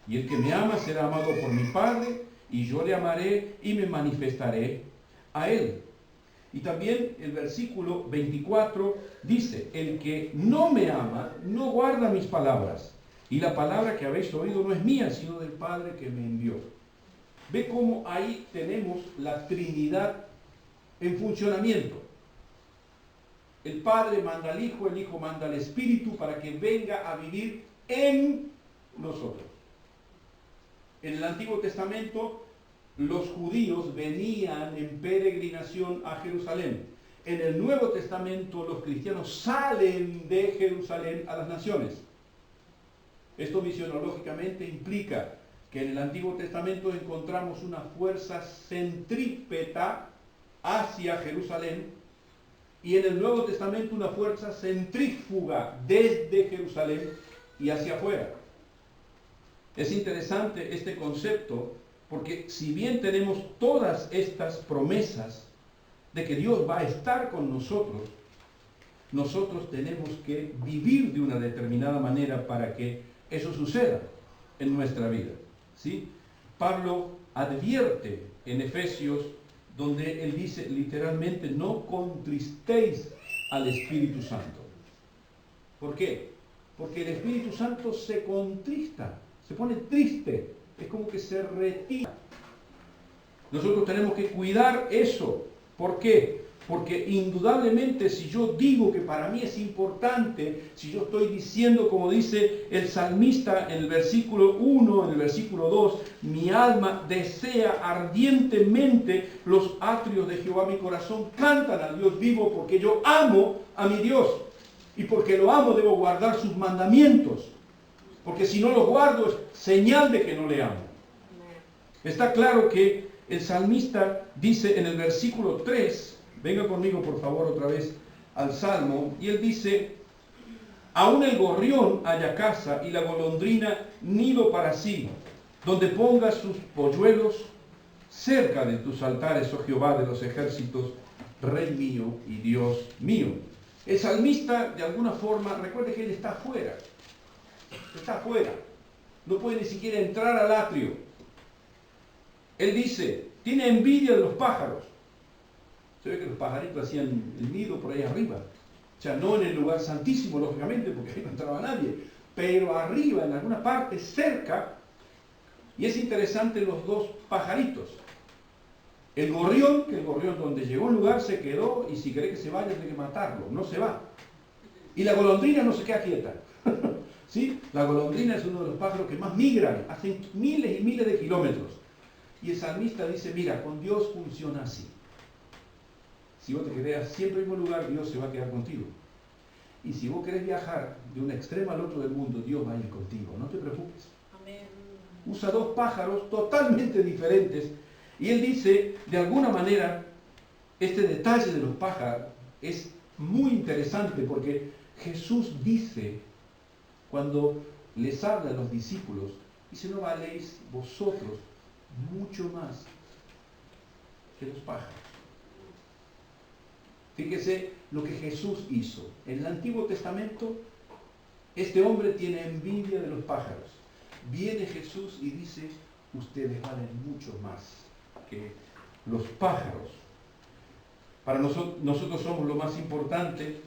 Y el que me ama será amado por mi Padre, y yo le amaré y me manifestaré a él. Y también el versículo 24 dice, el que no me ama, no guarda mis palabras. Y la palabra que habéis oído no es mía, sino del Padre que me envió. Ve cómo ahí tenemos la Trinidad en funcionamiento. El Padre manda al Hijo, el Hijo manda al Espíritu para que venga a vivir en nosotros. En el Antiguo Testamento los judíos venían en peregrinación a Jerusalén. En el Nuevo Testamento los cristianos salen de Jerusalén a las naciones. Esto misionológicamente implica que en el Antiguo Testamento encontramos una fuerza centrípeta hacia Jerusalén y en el Nuevo Testamento una fuerza centrífuga desde Jerusalén y hacia afuera. Es interesante este concepto porque si bien tenemos todas estas promesas de que Dios va a estar con nosotros, nosotros tenemos que vivir de una determinada manera para que eso suceda en nuestra vida, ¿sí? Pablo advierte en Efesios, donde él dice literalmente, no contristéis al Espíritu Santo. ¿Por qué? Porque el Espíritu Santo se contrista, se pone triste, es como que se retira. Nosotros tenemos que cuidar eso. ¿Por qué? Porque indudablemente si yo digo que para mí es importante, si yo estoy diciendo como dice el salmista en el versículo 1, en el versículo 2, mi alma desea ardientemente los atrios de Jehová, mi corazón cantan al Dios vivo porque yo amo a mi Dios. Y porque lo amo debo guardar sus mandamientos. Porque si no los guardo es señal de que no le amo. Está claro que el salmista dice en el versículo 3, venga conmigo por favor otra vez al Salmo, y él dice, aún el gorrión halla casa y la golondrina nido para sí, donde ponga sus polluelos cerca de tus altares, oh Jehová de los ejércitos, Rey mío y Dios mío. El salmista de alguna forma, recuerde que él está afuera, no puede ni siquiera entrar al atrio. Él dice, tiene envidia de los pájaros. Se ve que los pajaritos hacían el nido por ahí arriba. O sea, no en el lugar santísimo, lógicamente, porque ahí no entraba nadie. Pero arriba, en alguna parte, cerca. Y es interesante los dos pajaritos. El gorrión, que el gorrión donde llegó al lugar se quedó y si cree que se vaya tiene que matarlo. No se va. Y la golondrina no se queda quieta. ¿Sí? La golondrina es uno de los pájaros que más migran. Hacen miles y miles de kilómetros. Y el salmista dice, mira, con Dios funciona así. Si vos te quedas siempre en el mismo lugar, Dios se va a quedar contigo. Y si vos querés viajar de un extremo al otro del mundo, Dios va a ir contigo. No te preocupes. Amén. Usa dos pájaros totalmente diferentes. Y él dice, de alguna manera, este detalle de los pájaros es muy interesante porque Jesús dice, cuando les habla a los discípulos, dice, no valéis vosotros mucho más que los pájaros. Fíjese lo que Jesús hizo. En el Antiguo Testamento, este hombre tiene envidia de los pájaros. Viene Jesús y dice, ustedes valen mucho más que los pájaros. Para nosotros somos lo más importante.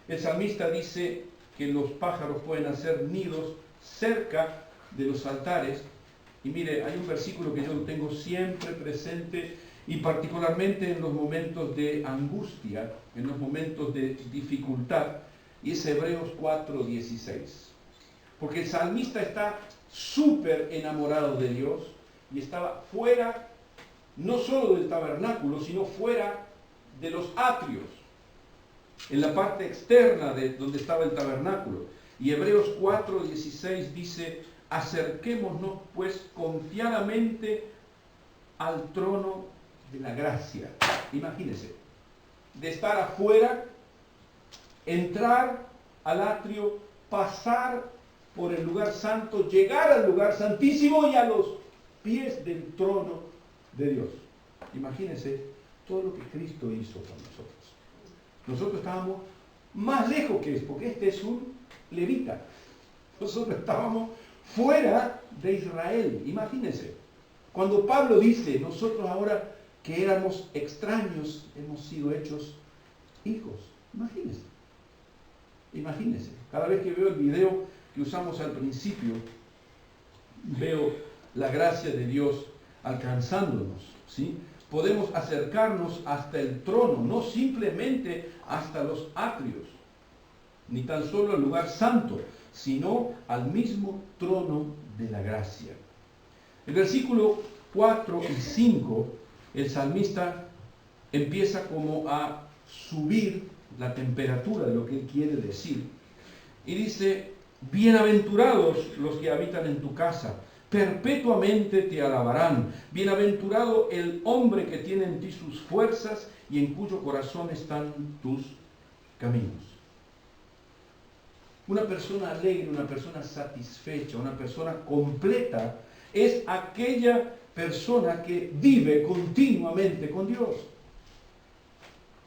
El salmista dice que los pájaros pueden hacer nidos cerca de los altares. Y mire, hay un versículo que yo tengo siempre presente y particularmente en los momentos de angustia, en los momentos de dificultad, y es Hebreos 4:16. Porque el salmista está súper enamorado de Dios y estaba fuera, no solo del tabernáculo, sino fuera de los atrios, en la parte externa de donde estaba el tabernáculo. Y Hebreos 4:16 dice, acerquémonos pues confiadamente al trono de la gracia. Imagínense, de estar afuera, entrar al atrio, pasar por el lugar santo, llegar al lugar santísimo y a los pies del trono de Dios. Imagínense todo lo que Cristo hizo con nosotros. Nosotros estábamos más lejos que eso, porque este es un levita. Nosotros estábamos fuera de Israel. Imagínense. Cuando Pablo dice, nosotros ahora que éramos extraños, hemos sido hechos hijos. Imagínense. Imagínense. Cada vez que veo el video que usamos al principio, veo la gracia de Dios alcanzándonos, ¿sí? Podemos acercarnos hasta el trono, no simplemente hasta los atrios, ni tan solo al lugar santo, sino al mismo trono de la gracia. El versículo 4 y 5, el salmista empieza como a subir la temperatura de lo que él quiere decir. Y dice, bienaventurados los que habitan en tu casa, perpetuamente te alabarán. Bienaventurado el hombre que tiene en ti sus fuerzas y en cuyo corazón están tus caminos. Una persona alegre, una persona satisfecha, una persona completa, es aquella persona que vive continuamente con Dios.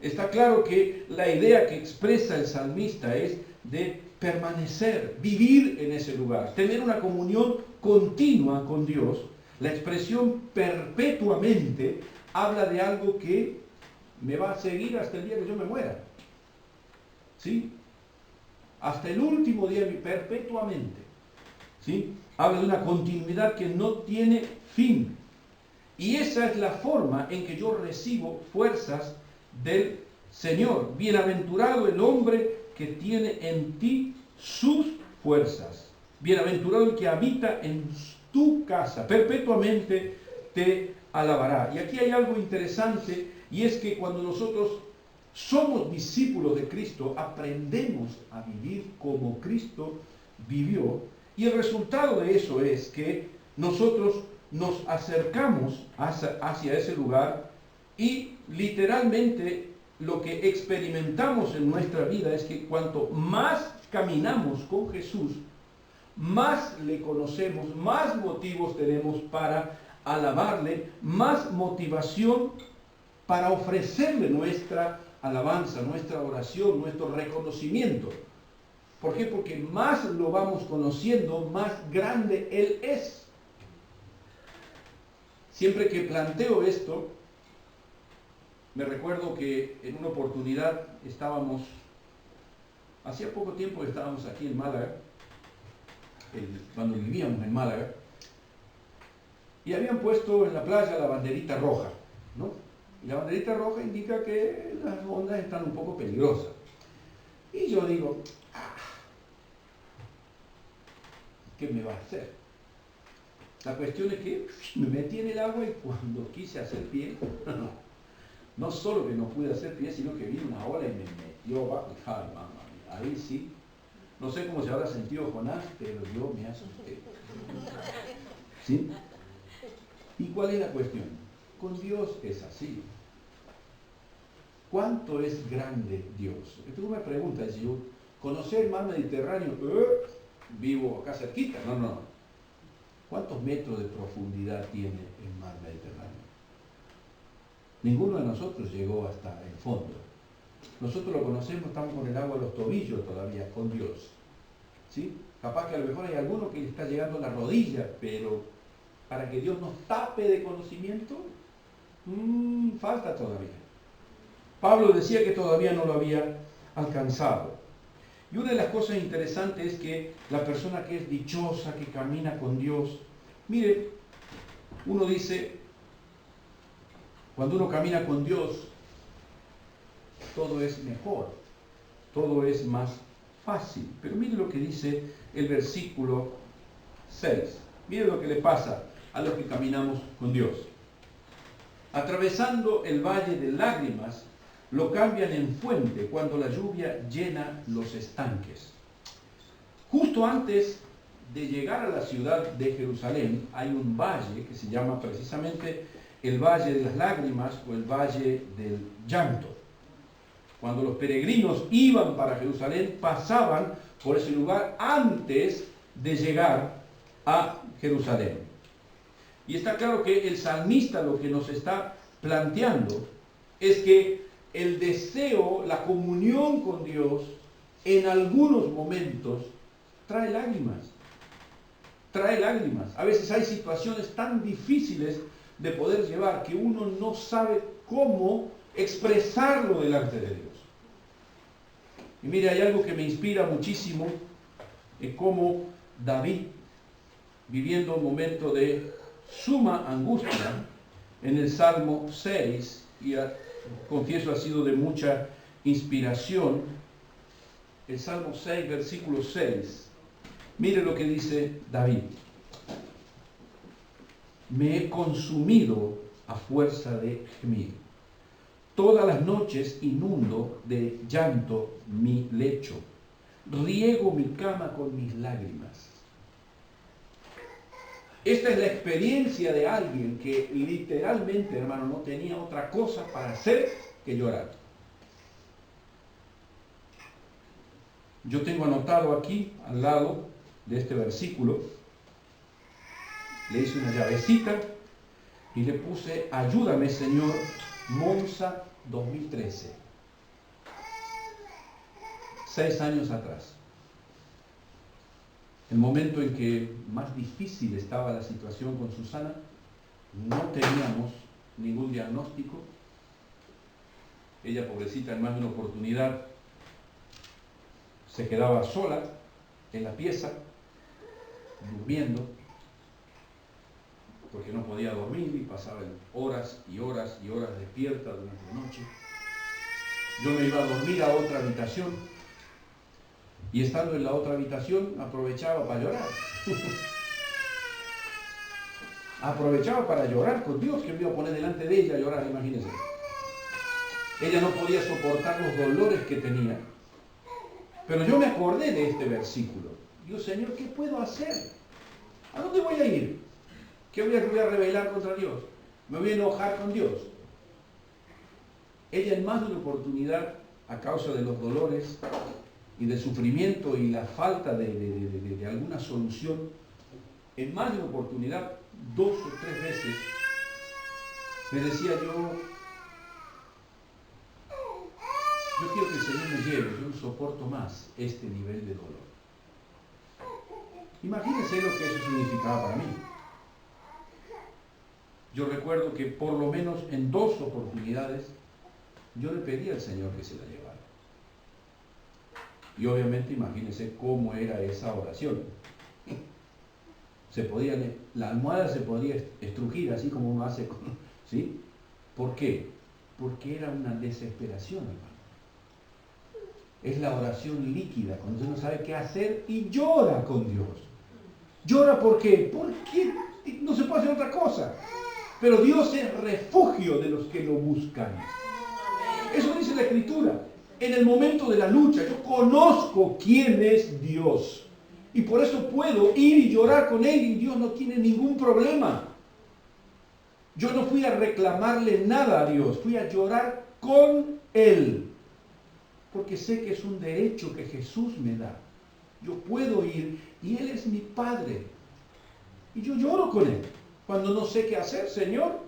Está claro que la idea que expresa el salmista es de permanecer, vivir en ese lugar, tener una comunión continua con Dios. La expresión perpetuamente habla de algo que me va a seguir hasta el día que yo me muera. ¿Sí? Hasta el último día, perpetuamente. ¿Sí? Habla de una continuidad que no tiene fin. Y esa es la forma en que yo recibo fuerzas del Señor. Bienaventurado el hombre que tiene en ti sus fuerzas. Bienaventurado el que habita en tu casa. Perpetuamente te alabará. Y aquí hay algo interesante, y es que cuando nosotros somos discípulos de Cristo, aprendemos a vivir como Cristo vivió. Y el resultado de eso es que nosotros nos acercamos hacia ese lugar y literalmente lo que experimentamos en nuestra vida es que cuanto más caminamos con Jesús, más le conocemos, más motivos tenemos para alabarle, más motivación para ofrecerle nuestra alabanza, nuestra oración, nuestro reconocimiento. ¿Por qué? Porque más lo vamos conociendo, más grande Él es. Siempre que planteo esto, me recuerdo que en una oportunidad hacía poco tiempo que estábamos aquí en Málaga, cuando vivíamos en Málaga, y habían puesto en la playa la banderita roja, ¿no? Y la banderita roja indica que las ondas están un poco peligrosas. Y yo digo, ¿qué me va a hacer? La cuestión es que me metí en el agua y cuando quise hacer pie, no solo que no pude hacer pie, sino que vino una ola y me metió bajo. Ay, mamá, ahí sí. No sé cómo se habrá sentido Jonás, pero yo me asusté. ¿Sí? ¿Y cuál es la cuestión? Con Dios es así. ¿Cuánto es grande Dios? Tú me preguntas, si yo conocer el mar Mediterráneo, vivo acá cerquita. No. ¿Cuántos metros de profundidad tiene el mar Mediterráneo? Ninguno de nosotros llegó hasta el fondo. Nosotros lo conocemos, estamos con el agua a los tobillos todavía, con Dios. ¿Sí? Capaz que a lo mejor hay alguno que está llegando a la rodilla, pero para que Dios nos tape de conocimiento, falta todavía. Pablo decía que todavía no lo había alcanzado. Y una de las cosas interesantes es que la persona que es dichosa, que camina con Dios, mire, uno dice, cuando uno camina con Dios, todo es mejor, todo es más fácil. Pero mire lo que dice el versículo 6. Mire lo que le pasa a los que caminamos con Dios. Atravesando el valle de lágrimas, lo cambian en fuente cuando la lluvia llena los estanques. Justo antes de llegar a la ciudad de Jerusalén hay un valle que se llama precisamente el Valle de las Lágrimas o el Valle del Llanto. Cuando los peregrinos iban para Jerusalén, pasaban por ese lugar antes de llegar a Jerusalén. Y está claro que el salmista lo que nos está planteando es que el deseo, la comunión con Dios, en algunos momentos trae lágrimas. Trae lágrimas. A veces hay situaciones tan difíciles de poder llevar que uno no sabe cómo expresarlo delante de Dios. Y mire, hay algo que me inspira muchísimo en cómo David, viviendo un momento de suma angustia, en el Salmo 6, y confieso ha sido de mucha inspiración, el Salmo 6, versículo 6, mire lo que dice David. me he consumido a fuerza de gemir. Todas las noches inundo de llanto mi lecho. Riego mi cama con mis lágrimas. Esta es la experiencia de alguien que literalmente, hermano, no tenía otra cosa para hacer que llorar. Yo tengo anotado aquí, al lado de este versículo, le hice una llavecita y le puse, ayúdame Señor, Monza 2013. 6 años atrás. El momento en que más difícil estaba la situación con Susana, no teníamos ningún diagnóstico. Ella, pobrecita, en más de una oportunidad se quedaba sola en la pieza, durmiendo, porque no podía dormir y pasaba horas y horas y horas despierta durante la noche. Yo me iba a dormir a otra habitación y estando en la otra habitación aprovechaba para llorar. Aprovechaba para llorar con Dios, que me iba a poner delante de ella a llorar, imagínense. Ella no podía soportar los dolores que tenía. Pero yo me acordé de este versículo. Digo, Señor, ¿qué puedo hacer? ¿A dónde voy a ir? ¿Qué voy a rebelar contra Dios? ¿Me voy a enojar con Dios? Ella en más de una oportunidad, a causa de los dolores y del sufrimiento y la falta de alguna solución, en más de una oportunidad, 2 o 3 veces, me decía yo quiero que el Señor me lleve, yo no soporto más este nivel de dolor. Imagínense lo que eso significaba para mí. Yo recuerdo que por lo menos en 2 oportunidades yo le pedí al Señor que se la llevara. Y obviamente imagínense cómo era esa oración. La almohada se podía estrujir así como uno hace, ¿sí? ¿Por qué? Porque era una desesperación, hermano. Es la oración líquida, cuando usted no sabe qué hacer y llora con Dios. ¿Llora por qué? Porque no se puede hacer otra cosa. Pero Dios es refugio de los que lo buscan. Eso dice la Escritura. En el momento de la lucha, yo conozco quién es Dios. Y por eso puedo ir y llorar con Él y Dios no tiene ningún problema. Yo no fui a reclamarle nada a Dios, fui a llorar con Él. Porque sé que es un derecho que Jesús me da. Yo puedo ir y Él es mi Padre. Y yo lloro con Él. Cuando no sé qué hacer, Señor,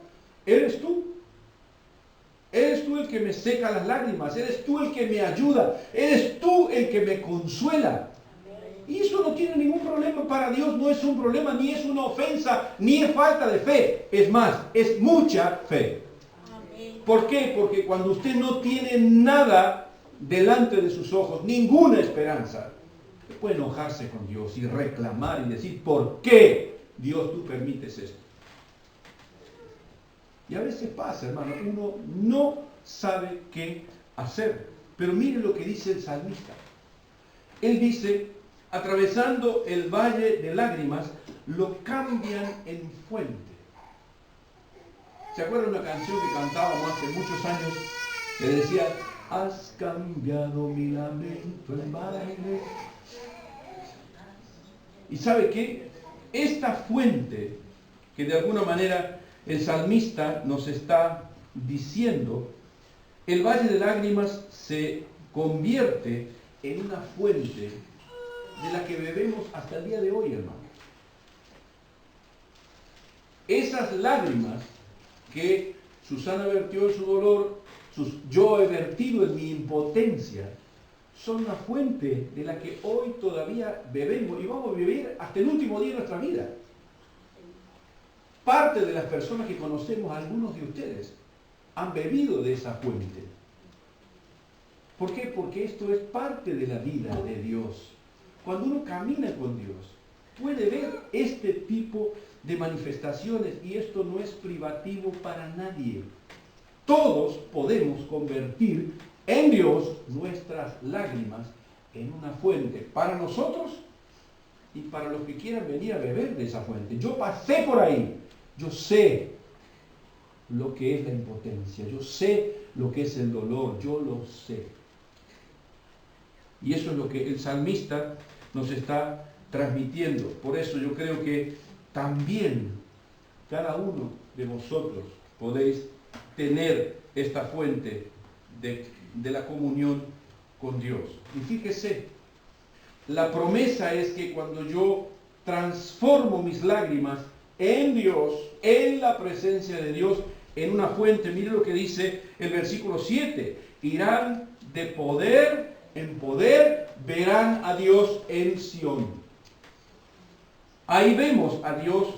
eres tú. Eres tú el que me seca las lágrimas. Eres tú el que me ayuda. Eres tú el que me consuela. Y eso no tiene ningún problema para Dios. No es un problema, ni es una ofensa, ni es falta de fe. Es más, es mucha fe. ¿Por qué? Porque cuando usted no tiene nada delante de sus ojos, ninguna esperanza, puede enojarse con Dios y reclamar y decir, ¿por qué Dios tú permites esto? Y a veces pasa, hermano, uno no sabe qué hacer. Pero mire lo que dice el salmista. Él dice, atravesando el valle de lágrimas, lo cambian en fuente. ¿Se acuerdan de una canción que cantábamos hace muchos años? Que decía, has cambiado mi lamento en baile. ¿Y sabe qué? Esta fuente, que de alguna manera el salmista nos está diciendo, el valle de lágrimas se convierte en una fuente de la que bebemos hasta el día de hoy, hermano. Esas lágrimas que Susana vertió en su dolor, yo he vertido en mi impotencia, son una fuente de la que hoy todavía bebemos y vamos a vivir hasta el último día de nuestra vida. Parte de las personas que conocemos, algunos de ustedes, han bebido de esa fuente. ¿Por qué? Porque esto es parte de la vida de Dios. Cuando uno camina con Dios, puede ver este tipo de manifestaciones y esto no es privativo para nadie. Todos podemos convertir en Dios nuestras lágrimas en una fuente para nosotros y para los que quieran venir a beber de esa fuente. Yo pasé por ahí Yo sé lo que es la impotencia, yo sé lo que es el dolor, yo lo sé. Y eso es lo que el salmista nos está transmitiendo. Por eso yo creo que también cada uno de vosotros podéis tener esta fuente de la comunión con Dios. Y fíjese, la promesa es que cuando yo transformo mis lágrimas en Dios, en la presencia de Dios, en una fuente, mire lo que dice el versículo 7, irán de poder en poder, verán a Dios en Sión. Ahí vemos a Dios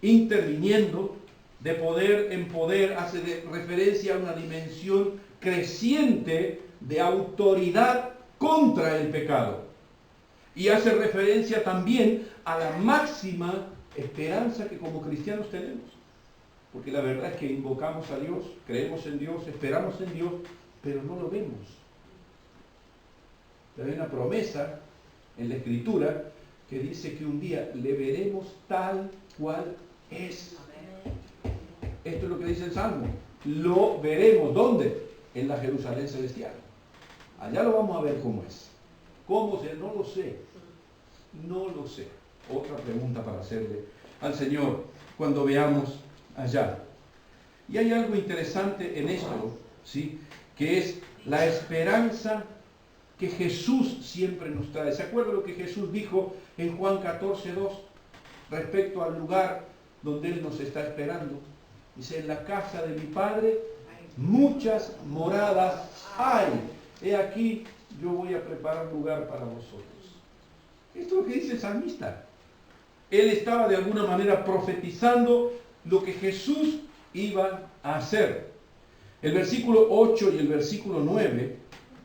interviniendo de poder en poder, hace referencia a una dimensión creciente de autoridad contra el pecado. Y hace referencia también a la máxima esperanza que como cristianos tenemos. Porque la verdad es que invocamos a Dios, creemos en Dios, esperamos en Dios, pero no lo vemos. Pero hay una promesa en la Escritura que dice que un día le veremos tal cual es. Esto es lo que dice el Salmo. Lo veremos. ¿Dónde? En la Jerusalén celestial. Allá lo vamos a ver cómo es. ¿Cómo se? No lo sé. No lo sé. Otra pregunta para hacerle al Señor cuando veamos allá. Y hay algo interesante en esto, ¿sí? Que es la esperanza que Jesús siempre nos trae. ¿Se acuerda lo que Jesús dijo en Juan 14:2 respecto al lugar donde Él nos está esperando? Dice, en la casa de mi Padre muchas moradas hay. He aquí, yo voy a preparar lugar para vosotros. Esto es lo que dice el salmista. Él estaba de alguna manera profetizando lo que Jesús iba a hacer. El versículo 8 y el versículo 9,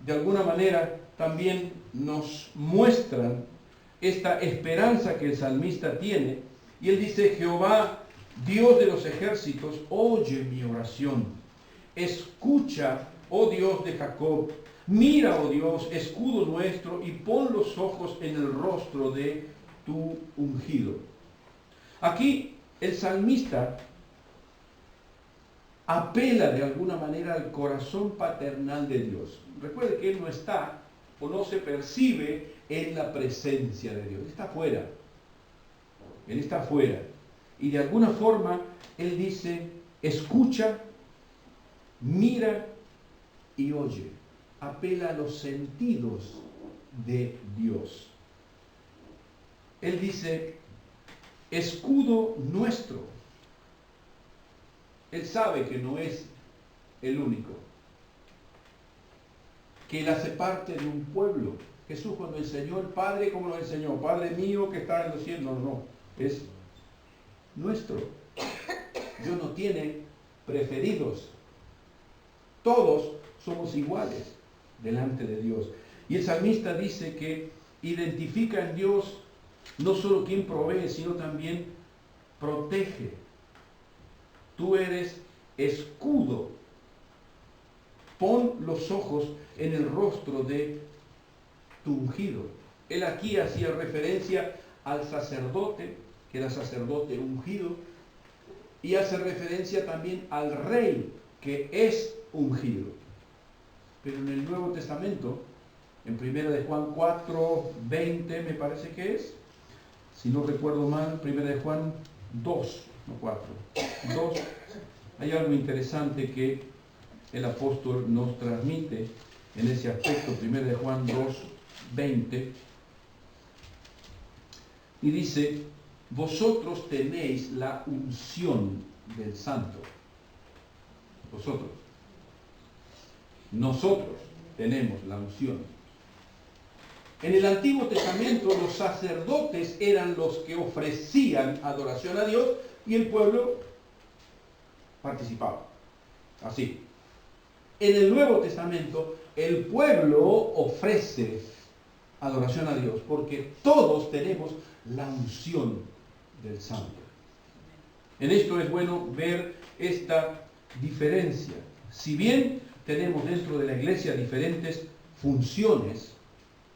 de alguna manera, también nos muestran esta esperanza que el salmista tiene. Y él dice, Jehová, Dios de los ejércitos, oye mi oración. Escucha, oh Dios de Jacob. Mira, oh Dios, escudo nuestro, y pon los ojos en el rostro de tu ungido. Aquí el salmista apela de alguna manera al corazón paternal de Dios. Recuerde que Él no está o no se percibe en la presencia de Dios. Está afuera. Él está afuera. Y de alguna forma Él dice, escucha, mira y oye. Apela a los sentidos de Dios. Él dice, escudo nuestro. Él sabe que no es el único, que Él hace parte de un pueblo. Jesús cuando enseñó el Padre, ¿cómo lo enseñó? Padre mío que está en los cielos. No, es nuestro. Dios no tiene preferidos. Todos somos iguales delante de Dios. Y el salmista dice que identifica en Dios no solo quien provee, sino también protege. Tú eres escudo. Pon los ojos en el rostro de tu ungido. Él aquí hacía referencia al sacerdote, que era sacerdote ungido, y hace referencia también al rey, que es ungido. Pero en el Nuevo Testamento, en 1 de Juan 4:20 me parece que es, si no recuerdo mal, 1 de Juan 2, no 4, 2, hay algo interesante que el apóstol nos transmite en ese aspecto, 1 de Juan 2:20, y dice, vosotros tenéis la unción del Santo. Vosotros. Nosotros tenemos la unción. En el Antiguo Testamento los sacerdotes eran los que ofrecían adoración a Dios y el pueblo participaba. Así. En el Nuevo Testamento el pueblo ofrece adoración a Dios porque todos tenemos la unción del Santo. En esto es bueno ver esta diferencia. Si bien tenemos dentro de la iglesia diferentes funciones,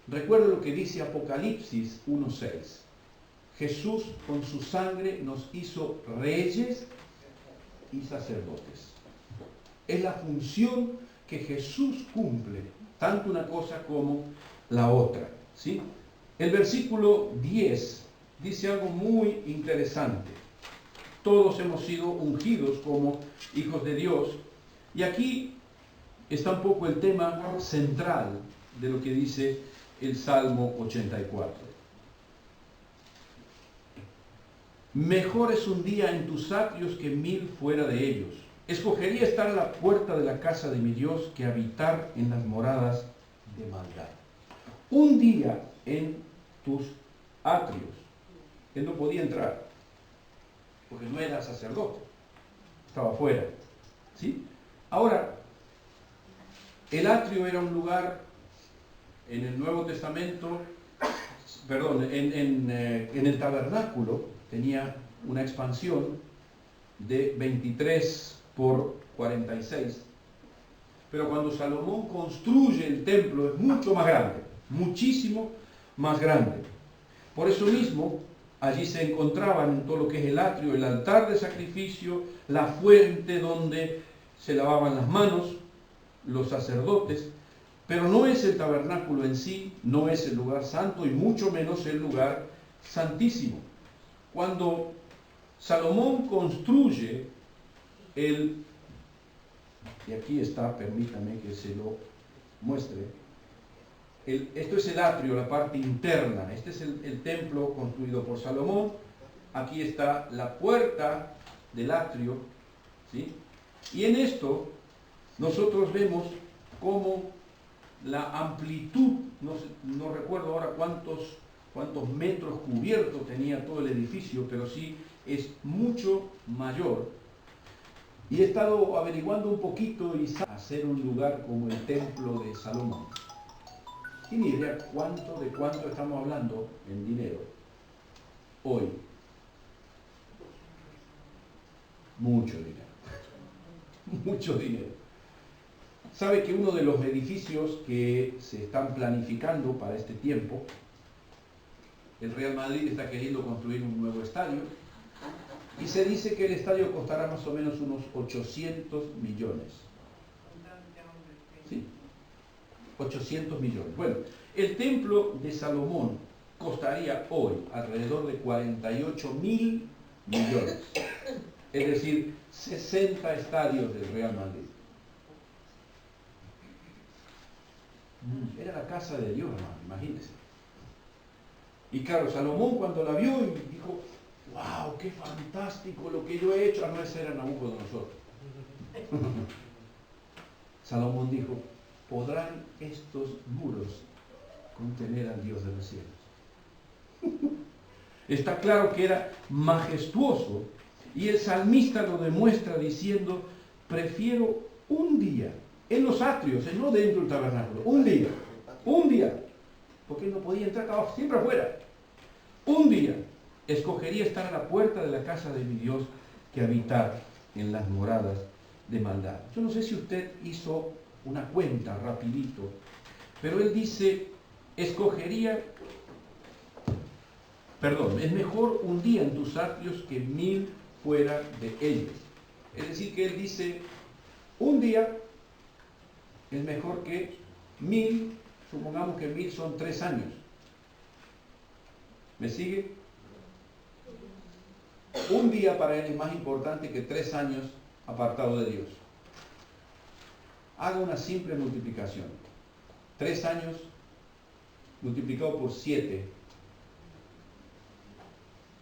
recuerda lo que dice Apocalipsis 1:6. Jesús con su sangre nos hizo reyes y sacerdotes. Es la función que Jesús cumple, tanto una cosa como la otra, ¿sí? El versículo 10 dice algo muy interesante. Todos hemos sido ungidos como hijos de Dios. Y aquí está un poco el tema central de lo que dice el Salmo 84. Mejor es un día en tus atrios que 1000 fuera de ellos. Escogería estar a la puerta de la casa de mi Dios que habitar en las moradas de maldad. Un día en tus atrios. Él no podía entrar, porque no era sacerdote, estaba afuera, ¿sí? Ahora, el atrio era un lugar en el Nuevo Testamento, en el tabernáculo tenía una expansión de 23 por 46, pero cuando Salomón construye el templo es mucho más grande, muchísimo más grande. Por eso mismo, allí se encontraban en todo lo que es el atrio, el altar de sacrificio, la fuente donde se lavaban las manos los sacerdotes, pero no es el tabernáculo en sí, no es el lugar santo y mucho menos el lugar santísimo. Cuando Salomón construye y aquí está, permítame que se lo muestre, esto es el atrio, la parte interna, este es el templo construido por Salomón, aquí está la puerta del atrio, ¿sí? Y en esto nosotros vemos cómo la amplitud, no recuerdo ahora cuántos metros cubiertos tenía todo el edificio, pero sí es mucho mayor. Y he estado averiguando un poquito y hacer un lugar como el templo de Salomón. ¿Tiene idea de cuánto estamos hablando en dinero hoy? Mucho dinero. Mucho dinero. ¿Sabe que uno de los edificios que se están planificando para este tiempo, el Real Madrid está queriendo construir un nuevo estadio, y se dice que el estadio costará más o menos unos 800 millones? ¿Sí? 800 millones. Bueno, el templo de Salomón costaría hoy alrededor de 48.000 millones. Es decir, 60 estadios del Real Madrid. Era la casa de Dios, hermano, imagínense. Y claro, Salomón cuando la vio y dijo, wow, qué fantástico lo que yo he hecho. No, ese era Nabucodonosor. Salomón dijo, ¿podrán estos muros contener al Dios de los cielos? Está claro que era majestuoso. Y el salmista lo demuestra diciendo, prefiero un día en los atrios, no dentro del tabernáculo, un día, porque él no podía entrar, estaba siempre afuera. Un día escogería estar a la puerta de la casa de mi Dios que habitar en las moradas de maldad. Yo no sé si usted hizo una cuenta rapidito, pero él dice, es mejor un día en tus atrios que 1000 fuera de ellos. Es decir, que él dice, un día es mejor que 1000, supongamos que 1000 son 3 años. ¿Me sigue? Un día para él es más importante que 3 años apartado de Dios. Haga una simple multiplicación. 3 años multiplicado por 7.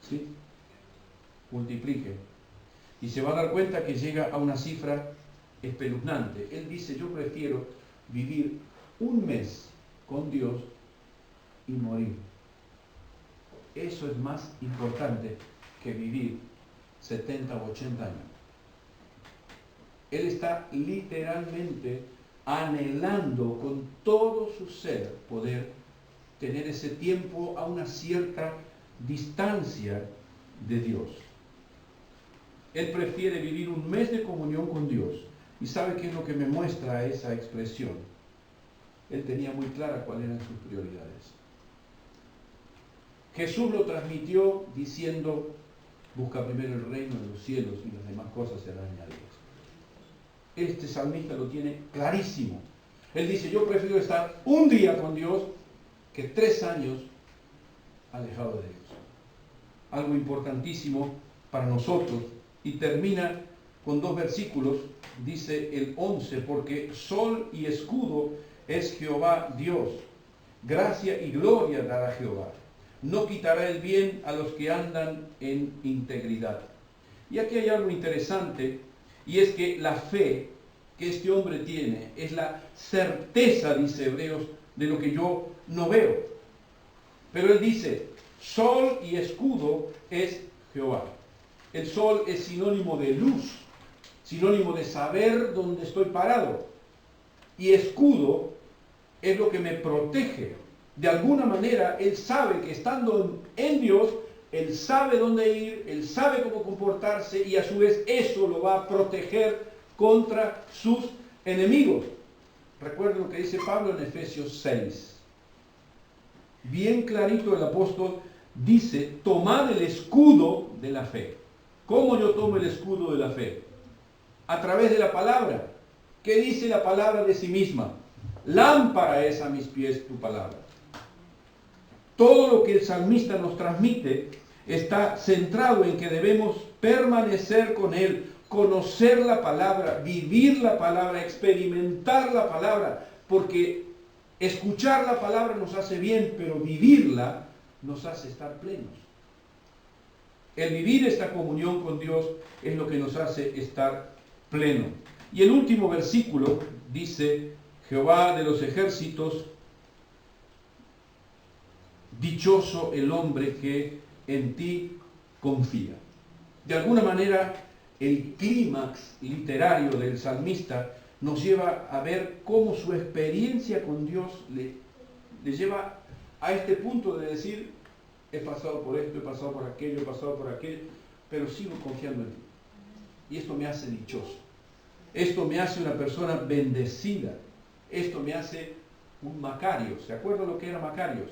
¿Sí? Multiplique. Y se va a dar cuenta que llega a una cifra espeluznante. Él dice, yo prefiero vivir un mes con Dios y morir. Eso es más importante que vivir 70 o 80 años. Él está literalmente anhelando con todo su ser poder tener ese tiempo a una cierta distancia de Dios. Él prefiere vivir un mes de comunión con Dios. ¿Y sabe qué es lo que me muestra esa expresión? Él tenía muy clara cuáles eran sus prioridades. Jesús lo transmitió diciendo, busca primero el reino de los cielos y las demás cosas serán añadidas. Este salmista lo tiene clarísimo. Él dice, yo prefiero estar un día con Dios que 3 años alejado de Dios. Algo importantísimo para nosotros. Y termina con 2 versículos. Dice el 11, porque sol y escudo es Jehová Dios. Gracia y gloria dará Jehová. No quitará el bien a los que andan en integridad. Y aquí hay algo interesante, y es que la fe que este hombre tiene es la certeza, dice Hebreos, de lo que yo no veo. Pero él dice, sol y escudo es Jehová. El sol es sinónimo de luz, sinónimo de saber dónde estoy parado. Y escudo es lo que me protege. De alguna manera, él sabe que estando en Dios, él sabe dónde ir, él sabe cómo comportarse y a su vez eso lo va a proteger contra sus enemigos. Recuerden lo que dice Pablo en Efesios 6. Bien clarito el apóstol dice, tomad el escudo de la fe. ¿Cómo yo tomo el escudo de la fe? A través de la palabra. ¿Qué dice la palabra de sí misma? Lámpara es a mis pies tu palabra. Todo lo que el salmista nos transmite está centrado en que debemos permanecer con él, conocer la palabra, vivir la palabra, experimentar la palabra, porque escuchar la palabra nos hace bien, pero vivirla nos hace estar plenos. El vivir esta comunión con Dios es lo que nos hace estar pleno. Y el último versículo dice, Jehová de los ejércitos, dichoso el hombre que en ti confía. De alguna manera, el clímax literario del salmista nos lleva a ver cómo su experiencia con Dios le lleva a este punto de decir, he pasado por esto, he pasado por aquello, he pasado por aquello, pero sigo confiando en ti. Y esto me hace dichoso. Esto me hace una persona bendecida. Esto me hace un Macario. ¿Se acuerdan lo que era Macarios?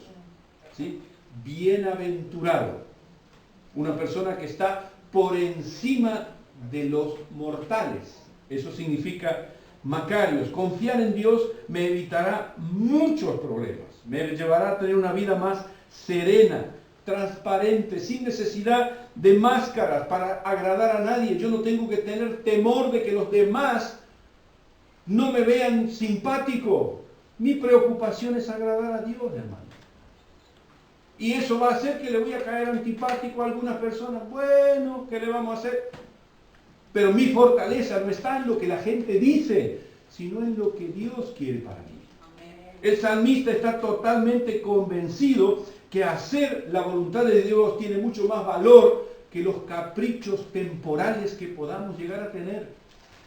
¿Sí? Bienaventurado. Una persona que está por encima de los mortales. Eso significa Macarios. Confiar en Dios me evitará muchos problemas. Me llevará a tener una vida más serena, transparente, sin necesidad de máscaras para agradar a nadie. Yo no tengo que tener temor de que los demás no me vean simpático. Mi preocupación es agradar a Dios, hermano. Y eso va a hacer que le voy a caer antipático a algunas personas. Bueno, ¿qué le vamos a hacer? Pero mi fortaleza no está en lo que la gente dice, sino en lo que Dios quiere para mí. El salmista está totalmente convencido que hacer la voluntad de Dios tiene mucho más valor que los caprichos temporales que podamos llegar a tener.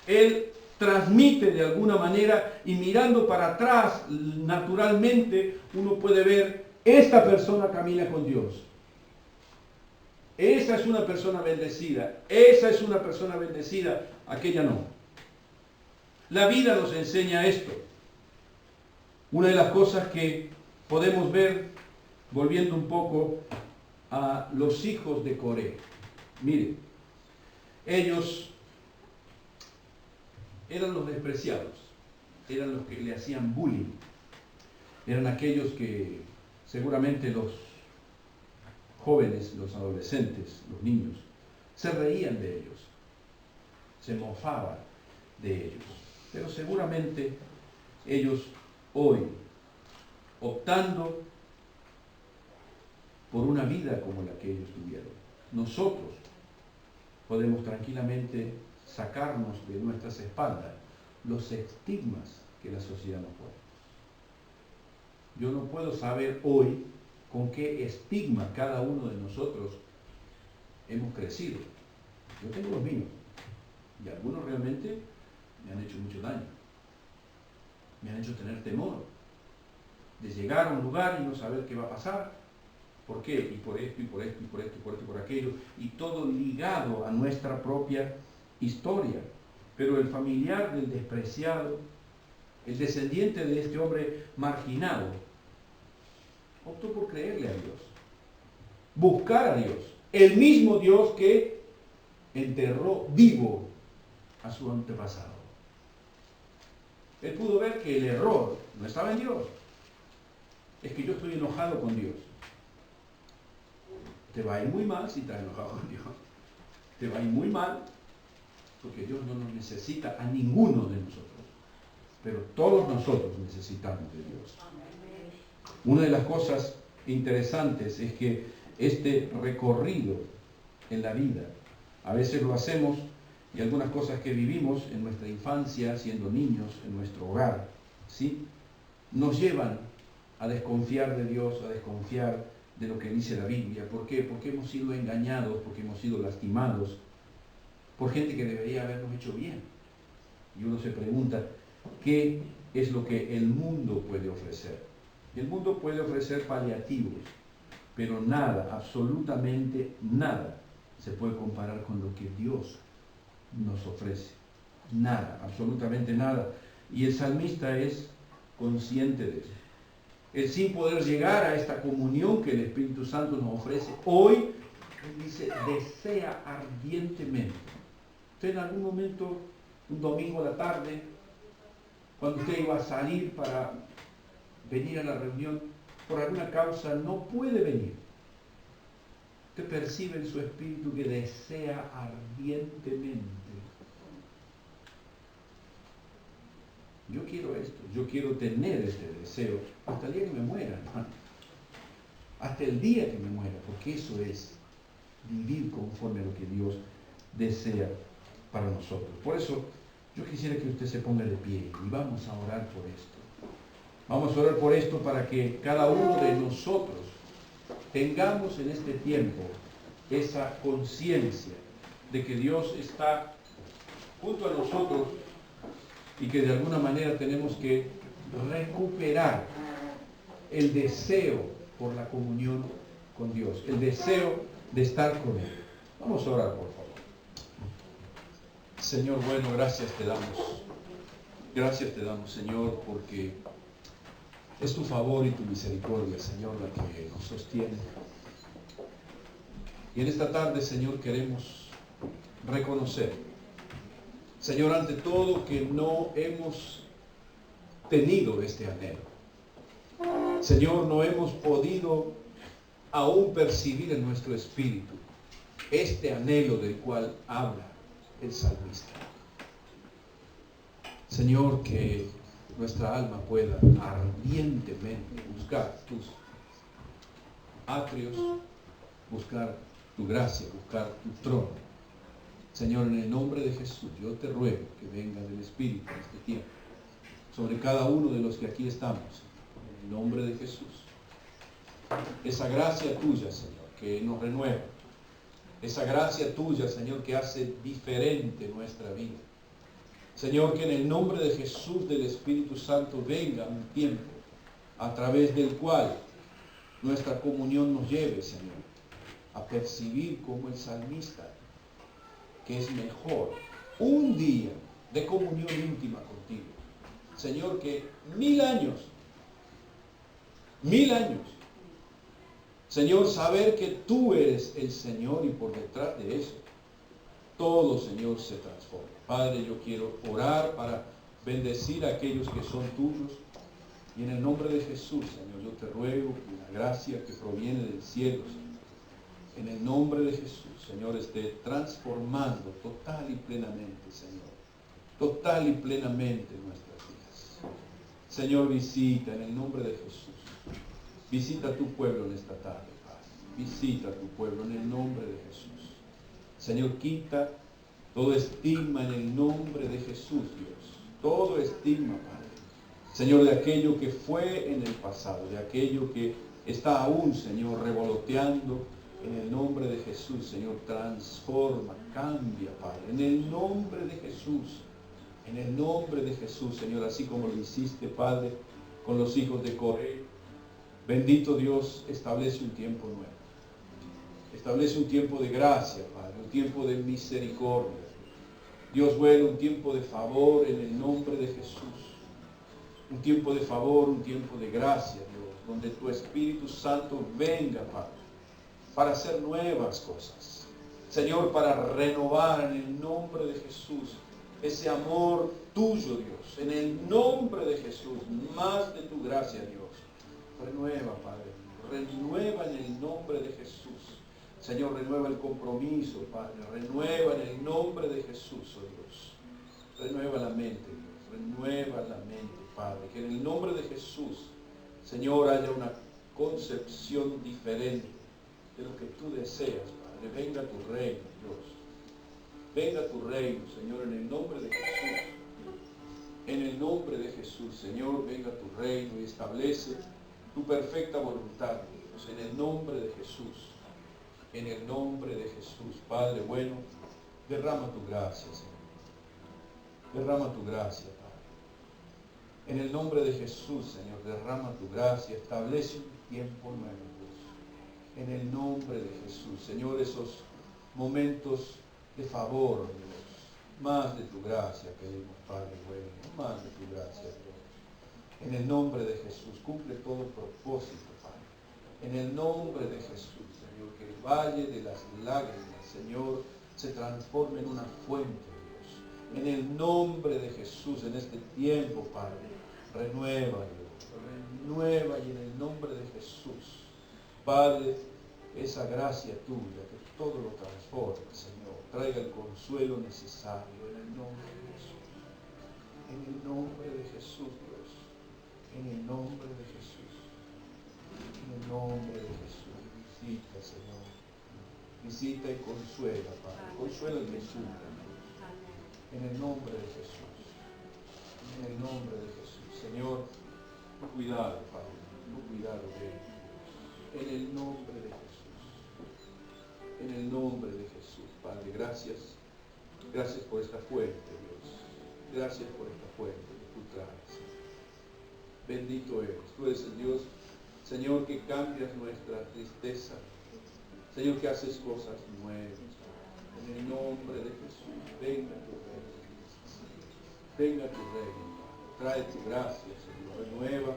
Él transmite de alguna manera y mirando para atrás, naturalmente uno puede ver, esta persona camina con Dios. Esa es una persona bendecida. Esa es una persona bendecida. Aquella no. La vida nos enseña esto. Una de las cosas que podemos ver, volviendo un poco a los hijos de Coré. Miren, ellos eran los despreciados. Eran los que le hacían bullying. Eran aquellos que seguramente los jóvenes, los adolescentes, los niños, se reían de ellos, se mofaban de ellos. Pero seguramente ellos hoy, optando por una vida como la que ellos tuvieron, nosotros podemos tranquilamente sacarnos de nuestras espaldas los estigmas que la sociedad nos pone. Yo no puedo saber hoy con qué estigma cada uno de nosotros hemos crecido. Yo tengo los míos, y algunos realmente me han hecho mucho daño. Me han hecho tener temor de llegar a un lugar y no saber qué va a pasar. ¿Por qué? Y por esto, y por esto, y por esto, y por esto, y por aquello. Y todo ligado a nuestra propia historia. Pero el familiar del despreciado, el descendiente de este hombre marginado, optó por creerle a Dios. buscar a Dios. El mismo Dios que enterró vivo a su antepasado. Él pudo ver que el error no estaba en Dios. Es que yo estoy enojado con Dios. Te va a ir muy mal si estás enojado con Dios. Te va a ir muy mal porque Dios no nos necesita a ninguno de nosotros. Pero todos nosotros necesitamos de Dios. Una de las cosas interesantes es que este recorrido en la vida, a veces lo hacemos y algunas cosas que vivimos en nuestra infancia, siendo niños, en nuestro hogar, ¿sí?, nos llevan a desconfiar de Dios, a desconfiar de lo que dice la Biblia. ¿Por qué? Porque hemos sido engañados, porque hemos sido lastimados por gente que debería habernos hecho bien. Y uno se pregunta, ¿qué es lo que el mundo puede ofrecer? El mundo puede ofrecer paliativos, pero nada, absolutamente nada, se puede comparar con lo que Dios nos ofrece. Nada, absolutamente nada. Y el salmista es consciente de eso. Él, sin poder llegar a esta comunión que el Espíritu Santo nos ofrece hoy, él dice, desea ardientemente. Usted en algún momento, un domingo a la tarde, cuando usted iba a salir para venir a la reunión, por alguna causa no puede venir. Usted percibe en su espíritu que desea ardientemente. Yo quiero esto, yo quiero tener este deseo hasta el día que me muera, hermano. Hasta el día que me muera, porque eso es vivir conforme a lo que Dios desea para nosotros. Por eso, yo quisiera que usted se ponga de pie y vamos a orar por esto. Vamos a orar por esto para que cada uno de nosotros tengamos en este tiempo esa conciencia de que Dios está junto a nosotros y que de alguna manera tenemos que recuperar el deseo por la comunión con Dios, el deseo de estar con Él. Vamos a orar, por favor. Señor, bueno, gracias te damos. Gracias te damos, Señor, porque es tu favor y tu misericordia, Señor, la que nos sostiene. Y en esta tarde, Señor, queremos reconocer, Señor, ante todo, que no hemos tenido este anhelo. Señor, no hemos podido aún percibir en nuestro espíritu este anhelo del cual habla el salmista. Señor, que nuestra alma pueda ardientemente buscar tus atrios, buscar tu gracia, buscar tu trono. Señor, en el nombre de Jesús, yo te ruego que venga del Espíritu en este tiempo sobre cada uno de los que aquí estamos, en el nombre de Jesús. Esa gracia tuya, Señor, que nos renueva. Esa gracia tuya, Señor, que hace diferente nuestra vida. Señor, que en el nombre de Jesús del Espíritu Santo venga un tiempo a través del cual nuestra comunión nos lleve, Señor, a percibir como el salmista que es mejor un día de comunión íntima contigo. Señor, que 1000 años, Señor, saber que tú eres el Señor y por detrás de eso, todo, Señor, se transforma. Padre, yo quiero orar para bendecir a aquellos que son tuyos. Y en el nombre de Jesús, Señor, yo te ruego que la gracia que proviene del cielo, Señor, en el nombre de Jesús, Señor, esté transformando total y plenamente, Señor. Total y plenamente nuestras vidas. Señor, visita en el nombre de Jesús. Visita a tu pueblo en esta tarde, Padre. Visita a tu pueblo en el nombre de Jesús. Señor, quita todo estigma en el nombre de Jesús, Dios. Todo estigma, Padre. Señor, de aquello que fue en el pasado, de aquello que está aún, Señor, revoloteando. En el nombre de Jesús, Señor, transforma, cambia, Padre. En el nombre de Jesús. En el nombre de Jesús, Señor, así como lo hiciste, Padre, con los hijos de Coré. Bendito Dios, establece un tiempo nuevo. Establece un tiempo de gracia, Padre, un tiempo de misericordia. Dios bueno, un tiempo de favor en el nombre de Jesús. Un tiempo de favor, un tiempo de gracia, Dios, donde tu Espíritu Santo venga, Padre. para hacer nuevas cosas. Señor, para renovar en el nombre de Jesús ese amor tuyo, Dios. En el nombre de Jesús, más de tu gracia, Dios. Renueva, Padre. Renueva en el nombre de Jesús. Señor, renueva el compromiso, Padre. Renueva en el nombre de Jesús, oh Dios. Renueva la mente, Dios. Renueva la mente, Padre. Que en el nombre de Jesús, Señor, haya una concepción diferente de lo que tú deseas, Padre. Venga tu reino, Dios. Venga tu reino, Señor, en el nombre de Jesús. En el nombre de Jesús, Señor, venga tu reino y establece tu perfecta voluntad, Dios. En el nombre de Jesús. En el nombre de Jesús. Padre bueno, derrama tu gracia, Señor. Derrama tu gracia, Padre. En el nombre de Jesús, Señor, derrama tu gracia. Establece un tiempo nuevo, Dios. En el nombre de Jesús, Señor, esos momentos de favor, Dios. Más de tu gracia pedimos, Padre bueno. Más de tu gracia, Dios. En el nombre de Jesús, cumple todo propósito, Padre. En el nombre de Jesús, Señor, que el valle de las lágrimas, Señor, se transforme en una fuente, Dios. En el nombre de Jesús, en este tiempo, Padre, renueva, Dios. Renueva y en el nombre de Jesús, Padre, esa gracia tuya, que todo lo transforme, Señor. Traiga el consuelo necesario en el nombre de Jesús. En el nombre de Jesús, Dios. En el nombre de Jesús. En el nombre de Jesús. Visita, Señor. Visita y consuela, Padre. Consuela el que sufre, Dios. En el nombre de Jesús. En el nombre de Jesús. Señor, cuidado, Padre. Cuidado de él, Dios. En el nombre de Jesús. En el nombre de Jesús, Padre, gracias. Gracias por esta fuente, Dios. Gracias por esta fuente que tú traes. Bendito eres. Tú eres el Dios, Señor, que cambias nuestra tristeza. Señor, que haces cosas nuevas. En el nombre de Jesús, venga tu reino. Venga tu reino, Padre. Trae tu gracia, Señor. Renueva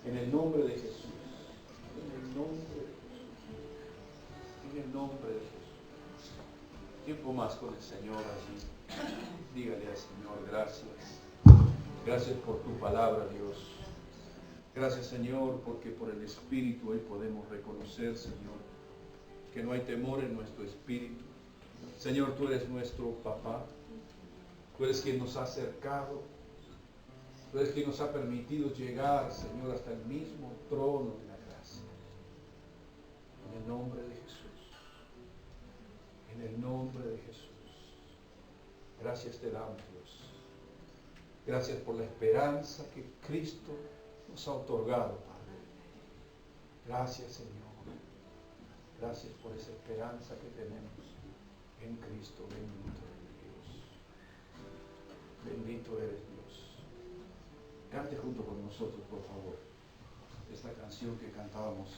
en el nombre de Jesús. En el nombre de Jesús. En el nombre de Jesús. Tiempo más con el Señor allí. Dígale al Señor, gracias. Gracias por tu palabra, Dios. Gracias, Señor, porque por el Espíritu hoy podemos reconocer, Señor, que no hay temor en nuestro espíritu. Señor, tú eres nuestro papá. Tú eres quien nos ha acercado. Tú eres quien nos ha permitido llegar, Señor, hasta el mismo trono de la gracia. En el nombre de Jesús. En el nombre de Jesús. Gracias te damos, Dios. Gracias por la esperanza que Cristo nos ha otorgado, Padre. Gracias, Señor. Gracias por esa esperanza que tenemos en Cristo. Bendito eres, Dios. Bendito eres, Dios. Cante junto con nosotros, por favor, esta canción que cantábamos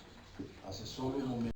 hace solo un momento.